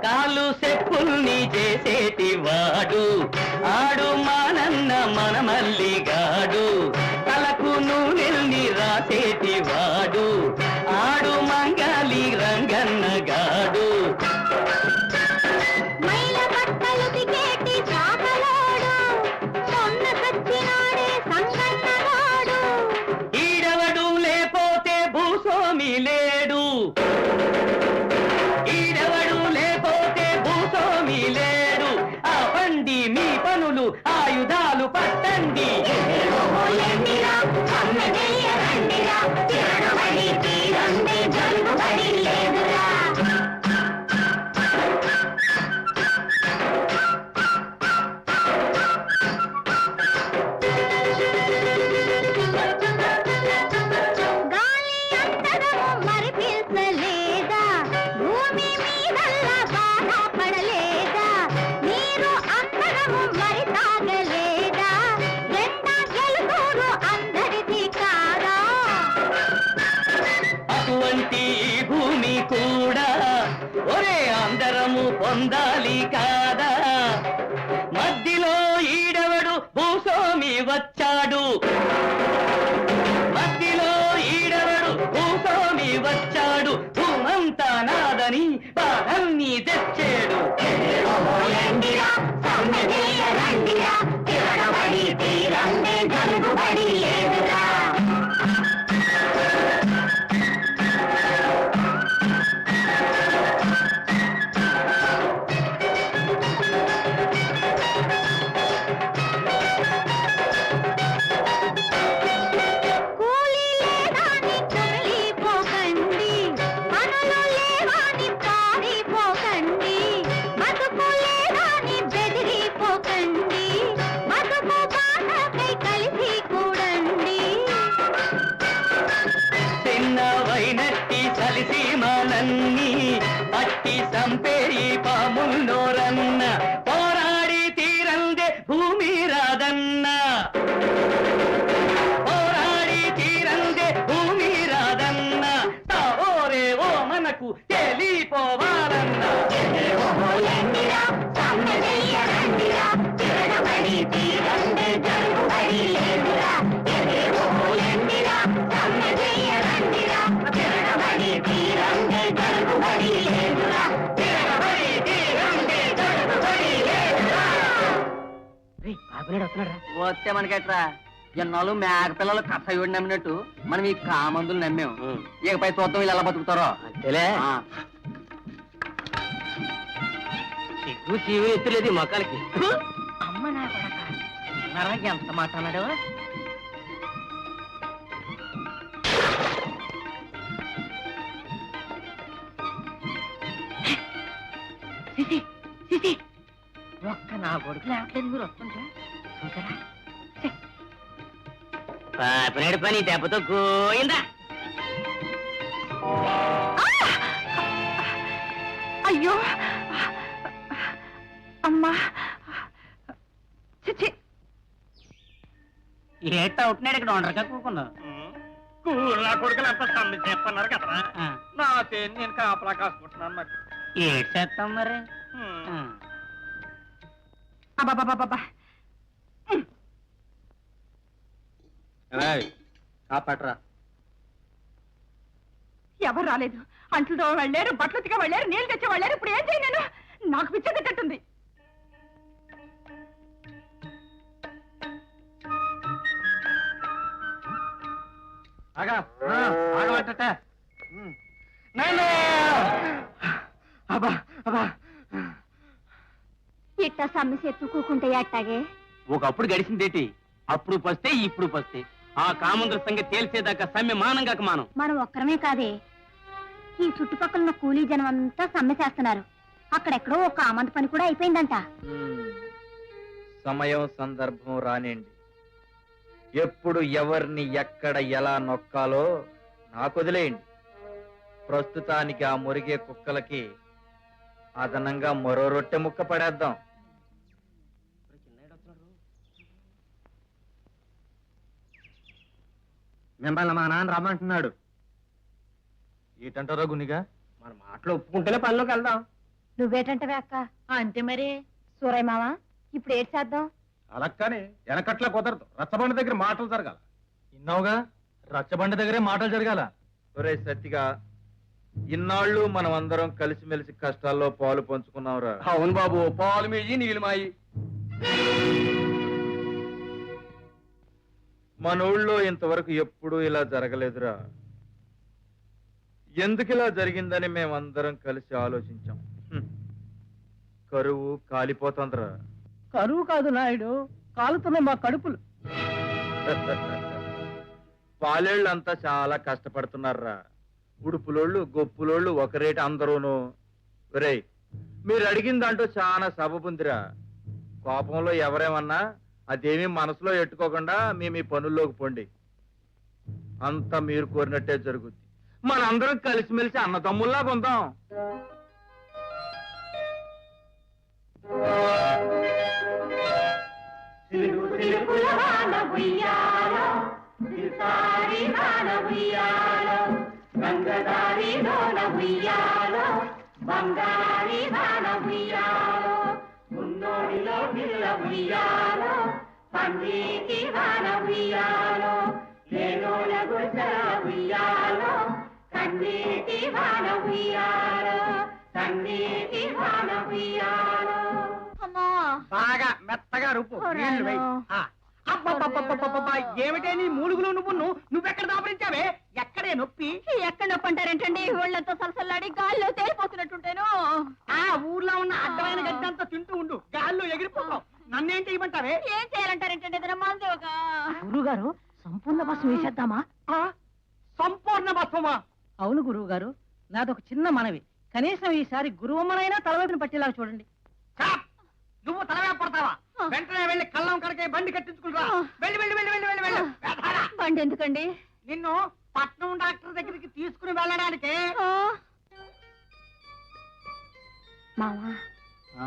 కాలు చెప్పుల్ని చేసేటి వాడు, ఆడు మానన్న మన మల్లిగాడు. తలకు నూనెల్ని రాసేటి వాడు, ఆడు మంగాలి రంగన్నగాడు. ఈడవడు లేపోతే భూస్వామి లేడు, ఈడవడు లేపోతే భూస్వామి లేడు. ఆ బండి మీ పనులు ఆయుధాలు పట్టండి. అటువంటి భూమి కూడా ఒరే అందరము పొందాలి కాదా? మధ్యలో ఈడవడు భూస్వామి వచ్చాడు, మధ్యలో ఈడవడు భూస్వామి వచ్చాడు. భూమంతా నాదని బాధల్ని తెచ్చాడు. తీరండి జరుగుబడి పాములన్నీ పట్టి సంపే ఈ పాముల్నోరన్న పోరాడి తీరందే భూమి రాదన్న పోరాడి తీరందే భూమి రాదన్న ఓరే ఓ మనకు తెలిపోవాలన్న వస్తే మనకెట్రా ఎన్నాళ్ళు మేక పిల్లలు కథ నమ్మినట్టు మనం ఈ కామందులు నమ్మాం ఇకపై చూద్దాం వీళ్ళు ఎలా బతుకుతారో అంతేలే సిగ్గు చీవి ఎత్తులేదు మొక్కలకి అమ్మ నా కొడక ఎంత మాట అన్నాడు. ఒక్క నా కొడుకు లేవట్లేదు మీరు వస్తుంటా చూసారా? పాపినేడు పని దెబ్బతో గోయిందా. అయ్యో అమ్మా చిచ్చి ఏట అవుతున్నాడు ఇక్కడ ఉండరుగా కూకున్నావు. కూల కొడుకులు అంతా సమ్మె చేస్తున్నారు కదరా, నా చేను నేను కాపలా కాసుకుంటున్నాను మరి. ఏడు చేస్తాం మరి. అబ్బాబాబాబా కాపాటరా ఎవరు రాలేదు. అంట్లు తోమ వెళ్ళారు, బట్టలు ఉతిక వెళ్ళారు, నీళ్ళు తెచ్చి వెళ్ళారు. ఇప్పుడు ఏం చేయి నేను? నాకు పిచ్చెత్తినట్టుంది. ఇట్టా సమ్మె కూకుంటే అట్టాగే ఒకప్పుడు గడిచిందేటి, అప్పుడు పస్తే ఇప్పుడు పస్తే. ఆ కామందుల సంగతి తేల్చేదాకా సమ్మె మానంగాక మానం. మనం ఒక్కరమే కాదే, ఈ చుట్టుపక్కల ఉన్న కూలీ జనం అంతా సమ్మె చేస్తున్నారు. అక్కడెక్కడో ఒక ఆమంత పని కూడా అయిపోయిందంట. సమయం సందర్భం రానిండి, ఎప్పుడు ఎవరిని ఎక్కడ ఎలా నొక్కాలో నాకు వదిలేయండి. ప్రస్తుతానికి ఆ మురిగే కుక్కలకి అదనంగా మరో రొట్టె ముక్క పడేద్దాం. మిమ్మల్ని మా నాన్న రమ్మంటున్నాడు. ఏంటంటారా గునిగా? మన మాటలు ఒప్పుకుంటేనే పనిలోకి వెళ్దాం. నువ్వేటంటవే అక్క? అంతే మరి. సూరయ్య మామ, ఇప్పుడు ఏడ్ చేద్దాం? అలా కానీ వెనకట్లా కుదరదు, రచ్చబండి దగ్గర మాటలు జరగాల. ఇన్నావుగా, రచ్చబండి దగ్గరే మాటలు జరగాల. ఒరే సత్తిగా, ఇన్నాళ్ళు మనం అందరం కలిసిమెలిసి కష్టాల్లో పాలు పంచుకున్నాంరా. అవును బాబు, పాలు మీయి నీళ్ళు మాయి. మన ఊళ్ళో ఇంతవరకు ఎప్పుడూ ఇలా జరగలేదురా. ఎందుకు ఇలా జరిగిందని మేమందరం కలిసి ఆలోచించాం. కరువు కాలిపోతుందిరా. కరువు కాదు నాయుడు, కాలుతున్న మా కడుపులు. పాలేళ్ళంతా చాలా కష్టపడుతున్నారా. ఉడుపులోళ్ళు గొప్పులోళ్ళు ఒకరేటి అందరూను. ఒరేయ్, మీరు అడిగిన దాంట్లో చాలా సబబుందిరా. కోపంలో ఎవరేమన్నా అదేమీ మనసులో ఎట్టుకోకుండా మీ మీ పనుల్లోకి పోండి. అంతా మీరు కోరినట్టే జరుగుద్ది. మనందరం కలిసిమెలిసి అన్నదమ్ముల్లా పొందాం. అమ్మా, బాగా మెత్తగా రుప్పు, నీళ్లు వేయి. అబ్బబ్బబ్బబ్బబ్బబ్బబ్బ, ఏమిటే నీ మూలుగులు నువ్వెక్కడ దాపరించావే? ఎక్కడే నొప్పి? ఎక్కడ నొప్పి అంటారేంటండి? ఒళ్ళంతా సలసలాడి గాల్లో తేలిపోతున్నట్టుంటేను. ఆ ఊర్లో ఉన్న అడ్డమైన గడ్డంతా తింటూ ఉండు, గాల్లో ఎగిరిపోతావు. నన్నేం చేయమంటావే? ఏం చేయాలంటారేంటండి? ఏదైనా మందు ఒక గురువు గారు, సంపూర్ణ భస్మం వేసేద్దామా? ఆ? సంపూర్ణ భస్మమా? అవును గురువు గారు, నాదొక చిన్న మనవి. కనీసం ఈసారి గురువమ్మనైనా తలవైపున పట్టేలాగా చూడండి. చాప్! నువ్వు తలవే పడతావా? వెంటనే వెళ్ళి కళ్ళం కడకే బండి కట్టించుకుంటా. వెళ్ళి వెళ్ళి వెళ్ళి వెళ్ళి వెళ్ళి వెళ్ళు. వేధారా! బండి ఎందుకండి? నిన్ను పట్నం డాక్టర్ దగ్గరికి తీసుకుని వెళ్ళడానికి. ఆ, మావా ఆ,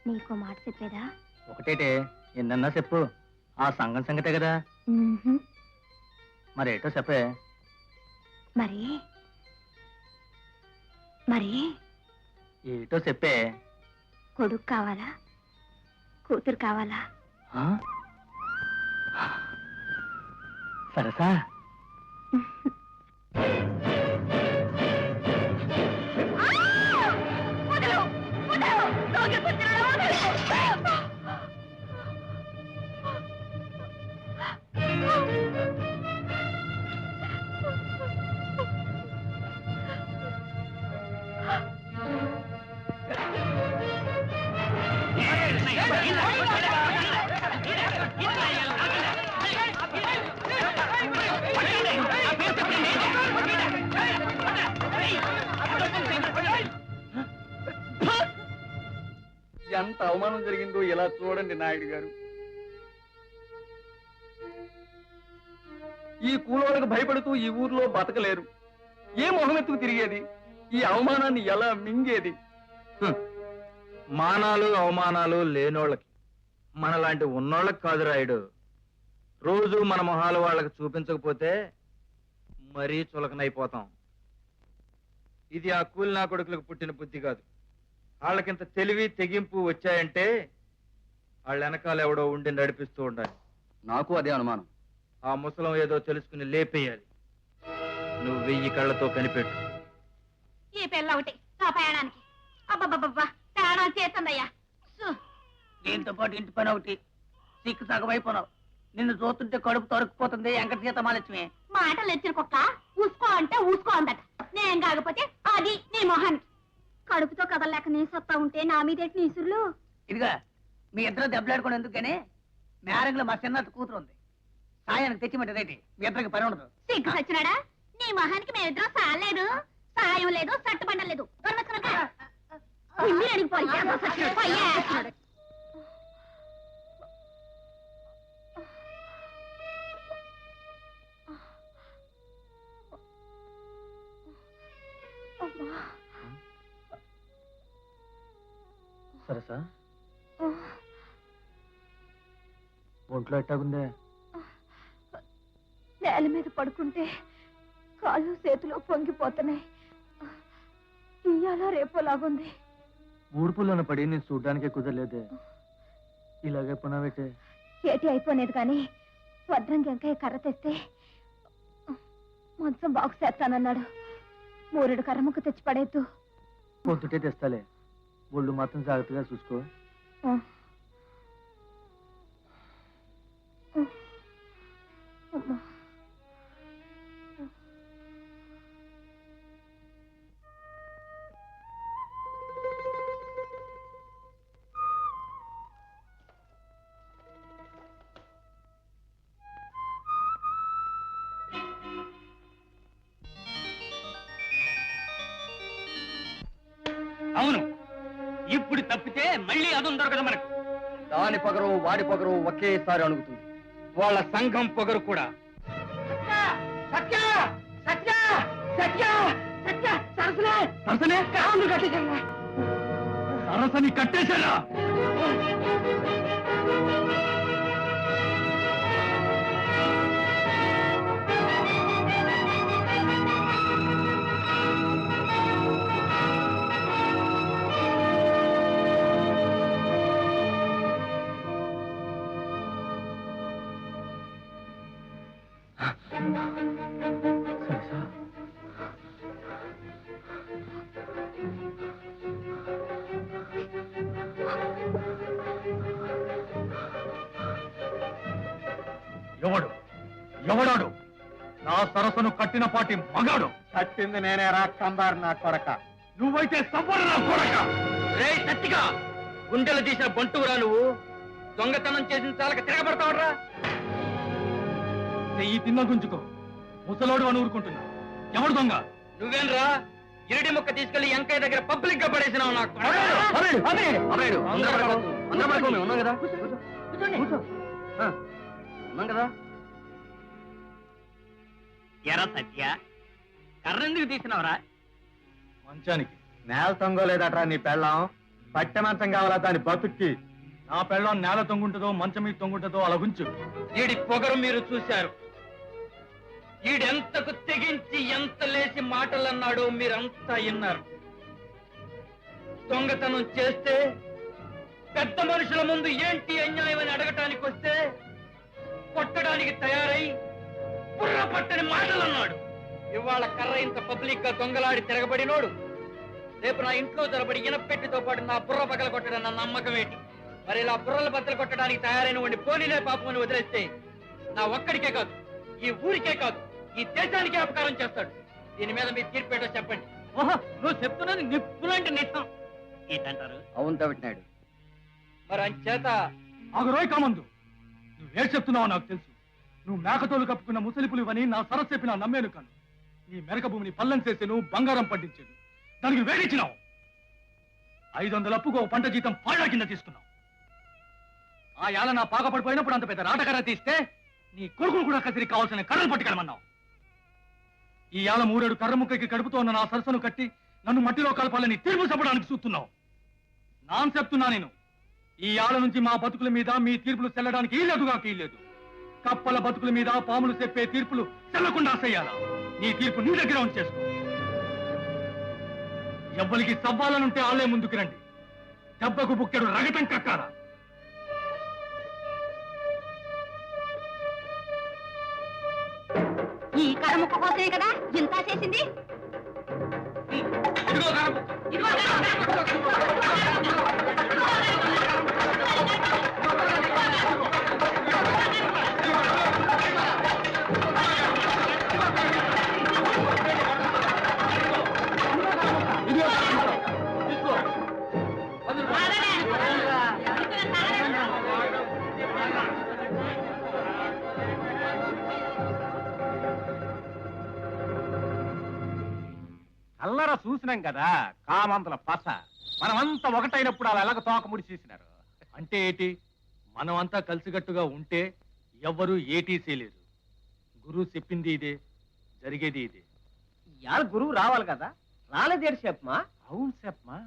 నీకో మాట చెప్పేదా? ఒకటేటే ఎన్నన్నా చెప్పు. ఆ సంఘం సంగతే కదా. మ్మ్హ్మ్. మరేటో చెప్పే. మరి మరి ఏటో చెప్పే. కొడుకు కావాలా కూతురు కావాలా? ఆ? సరసా ఎంత అవమానం జరిగిందో ఇలా చూడండి నాయుడు గారు. ఈ కూలోళ్ళకు భయపడుతూ ఈ ఊర్లో బతకలేరు. ఏ మొహమెత్తుకు తిరిగేది? ఈ అవమానాన్ని ఎలా మింగేది? మానాలు అవమానాలు లేనోళ్ళకి, మనలాంటి ఉన్నోళ్ళకి కాదు రాయుడు. రోజు మన మొహాలు వాళ్ళకి చూపించకపోతే మరీ చులకనైపోతాం. ఇది ఆ కూలినా కొడుకులకు పుట్టిన బుద్ధి కాదు. వాళ్ళకింత తెలివి తెగింపు వచ్చాయంటే వాళ్ళ వెనకాల ఎవడో ఉండి నడిపిస్తూ ఉండాలి. నాకు అదే అనుమానం. ఆ ముసలం ఏదో తెలుసుకుని లేపేయాలి. నువ్వు 1000 కళ్ళతో కనిపెట్టు. ఈ పిల్ల ఒకటి నా ప్రయాణానికి అబ్బబ్బబ్బా ప్రయాణం చేస్తుందయ్యా. దీంతో పాటు ఇంటి పని ఒకటి సిక్కు సగమైపోనావు. నిన్ను చూస్తుంటే కడుపు తరుక్కుపోతుంది. వెంకట సీత మహాలక్ష్మి మాటలు ఎత్తిన కుక్క ఊసుకో అంటే ఊసుకో అందట. నేను కాకపోతే అది నీ మొహానికి. కడుపుతో కదలలేక నీ సత్తా ఉంటే నా మీదేటి నీసుర్లు. ఇదిగా మీ ఇద్దరు దెబ్బలాడుకోవడం ఎందుకు కానీ మేరంలో మా చిన్నట్టు కూతురు ఉంది. సాయానికి తెచ్చిమంటేదేంటి? మీ ఇద్దరికి పని ఉండదు. సిగ్గు సచ్చినాడా? నీ మొహానికి మేమిద్దరం సాలేదు, సాయం లేదు, సట్టుబండ లేదు. ఇల్లు అడిగిపోయి సరసా ఒంట్లో ఎట్టాగుందే? నేల మీద పడుకుంటే కాళ్ళు చేతులు పొంగిపోతున్నాయి. ఇయ్యాల రేపోలాగుంది. ఊడుపుల్లోనే పడి నేను చూడ్డానికే కుదరలేదే. ఇలాగే పునావేటే. ఏటి అయిపోనేది కానీ వడ్రం గంకయ్య కర్ర తెస్తే మంచం బాగు చేస్తానన్నాడు. 3 కర్రముక్క తెచ్చి పడేద్దు. పొద్దుటే తెస్తాలే. ఒళ్ళు మాత్రం జాగ్రత్తగా చూసుకో. అమ్మా అవును, ఇప్పుడు తప్పితే మళ్ళీ అదుం దొరకదు మనకు. దాని పగరు వాడి పగరు ఒకేసారి అణుగుతుంది. వాళ్ళ సంఘం పొగరు కూడా. సత్య సత్య సత్య సత్య సరసలే సరసలే కాళ్ళు కట్టేసాను. సరసని కట్టేశారా? ఎవడు ఎవడాడు? నా సరస్సును కట్టిన పాటి మగాడు. కట్టింది నేనే రా కంబారు నా కొడక. నువ్వైతే సఫర్ నా కొడక. రే సత్తిగా, గుండెలు తీసిన బంటువురా నువ్వు. దొంగతనం చేసిన చాలక తిరగబడతావురా. చెయ్యి తిన్న గుంజుకో. ముసలోడు అని ఊరుకుంటున్నా. ఎవడు దొంగ? నువ్వేంరా ఇరడి ముక్క తీసుకెళ్లి వెంకయ్య దగ్గర పబ్లిక్ గా పడేసినావు. నాకు ఉన్నాం కదా ఉన్నాం కదా. ఎరా సత్య, కర్ర ఎందుకు తీసినావురా? మంచానికి నేల తొంగోలేదట్రా నీ పెళ్ళం పట్టె మంచం కావాలా దాని బతుక్కి. నా పెళ్ళం నేల తొంగుంటుందో మంచం మీద తొంగుంటుందో అలా ఉంచు. ఈడి పొగరు మీరు చూశారు. ఈడెంతకు తెగించి ఎంత లేచి మాటలన్నాడో మీరంతా విన్నారు. దొంగతనం చేస్తే పెద్ద మనుషుల ముందు ఏంటి అన్యాయం అని అడగటానికి వస్తే కొట్టడానికి తయారై బుర్ర పట్టని మాటలన్నాడు. ఇవాళ కర్ర ఇంత పబ్లిక్ గా దొంగలాడి తిరగబడినోడు రేపు నా ఇంట్లో జరబడి ఇనపెట్టితో పాటు నా బుర్ర పగల కొట్టడం నా నమ్మకం ఏంటి? మరి ఇలా బుర్రలు బద్దలు కొట్టడానికి తయారైన వాడిని పోనీలే పాపం అని వదిలేస్తే నా ఒక్కడికే కాదు, ఈ ఊరికే కాదు, ఈ దేశానికే అపకారం చేస్తాడు. దీని మీద మీ తీర్పేటో చెప్పండి. ఓహో, నువ్వు చెప్తున్నది నిప్పులాంటి నిజం ఏంటంటారు? అవును తవిటినాయుడు. మరి అంచేత ఆగురోయ్ కామందు, నువ్వేం చెప్తున్నావో నాకు తెలుసు. నువ్వు మేకతోలు కప్పుకున్న ముసలిపులివని నా సరస్సు చెప్పి నా నమ్మేను కాను. నీ మెరక భూమిని పల్లం చేసేను, బంగారం పండించేను, దానికి వేడిచ్చినావు. 500 అప్పుకు ఒక పంట జీతం పాళ్ళ కింద తీసుకున్నావు. ఆ యాల నా పాకపడిపోయినప్పుడు అంత పెద్ద రాటకర్ర తీస్తే నీ కొడుకులు కూడా కసిరికి కావాల్సిన కర్రలు పట్టుకెళ్ళమన్నావు. ఈ యాల 3 అడుగు కర్ర ముక్కకి కడుపుతో ఉన్న నా సరస్సును కట్టి నన్ను మట్టిలో కలపాలని తీర్పు చెప్పడానికి చూస్తున్నావు. నాన్ చెప్తున్నా నేను, ఈ యాల నుంచి మా బతుకుల మీద మీ తీర్పులు చెల్లడానికి ఈలేదుగా కీలేదు. కప్పల బతుకుల మీద పాములు చెప్పే తీర్పులు చెల్లకుండా చెయ్యాలా? నీ తీర్పు నీ దగ్గర ఉంచేసుకో. ఎవ్వరికి సవ్వాలనుంటే ఆళ్లే ముందుకు రండి. దెబ్బకు బుక్కెడు రగతం కక్కారా? ఈ కరముక్క కోసమే కదా ఇంత చేసింది. ఇదిగో కర్ర ముక్క. ఇదిగో అల్లర చూసినాం కదా కామంతుల పస. మనమంతా ఒకటైనప్పుడు అలా ఎలాగ తోక ముడి చేసినారు. అంటే ఏంటి? మనమంతా కలిసికట్టుగా ఉంటే ఎవ్వరూ ఏటీ చేయలేరు. గురువు చెప్పింది ఇదే, జరిగేది ఇదే. ఇవాళ గురువు రావాలి కదా, రాలేదేడు చెప్పమా. అవును చెప్పమా.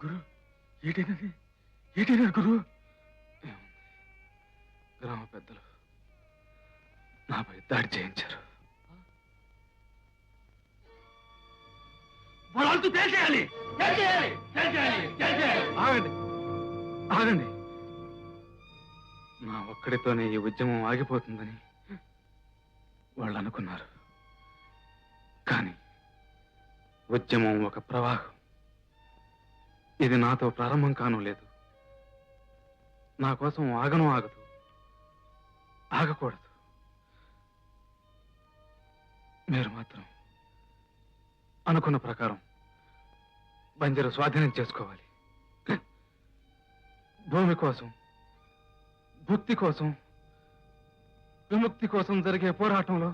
గురు ఏటైనది? ఏటైనది గురు? గ్రామ పెద్దలు నాపై దాడి చేయించారు. వాళ్ళంతా తేల్చేయాలి. ఆగండి, ఆగండి. నా ఒక్కడితోనే ఈ ఉద్యమం ఆగిపోతుందని వాళ్ళు అనుకున్నారు. కానీ ఉద్యమం ఒక ప్రవాహం. ఇది నాతో ప్రారంభం కాను లేదు. నా కోసం ఆగను ఆగదు, ఆగకూడదు. మీరు మాత్రం అనుకున్న ప్రకారం బంజరు స్వాధీనం చేసుకోవాలి. భూమి కోసం, భుక్తి కోసం, విముక్తి కోసం జరిగే పోరాటంలో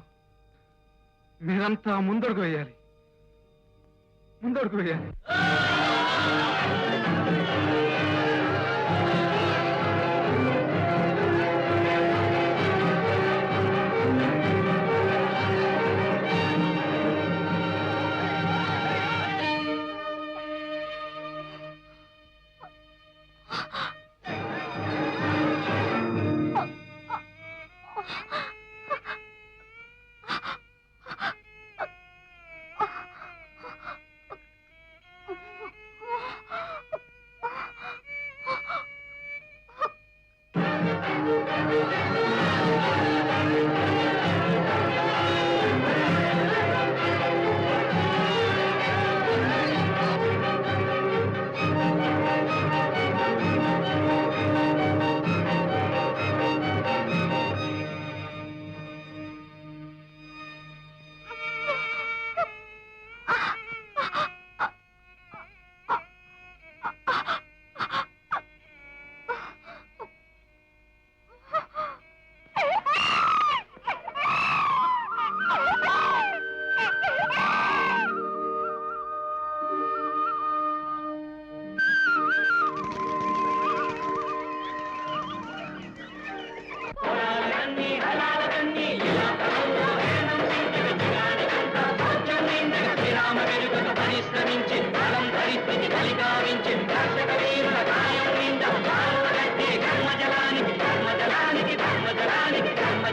మీరంతా ముందడుగు వేయాలి, ముందడుగు వేయాలి.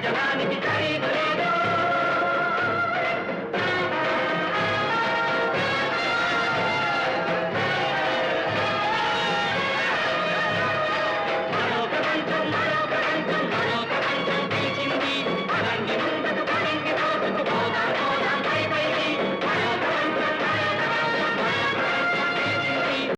జనానికి జై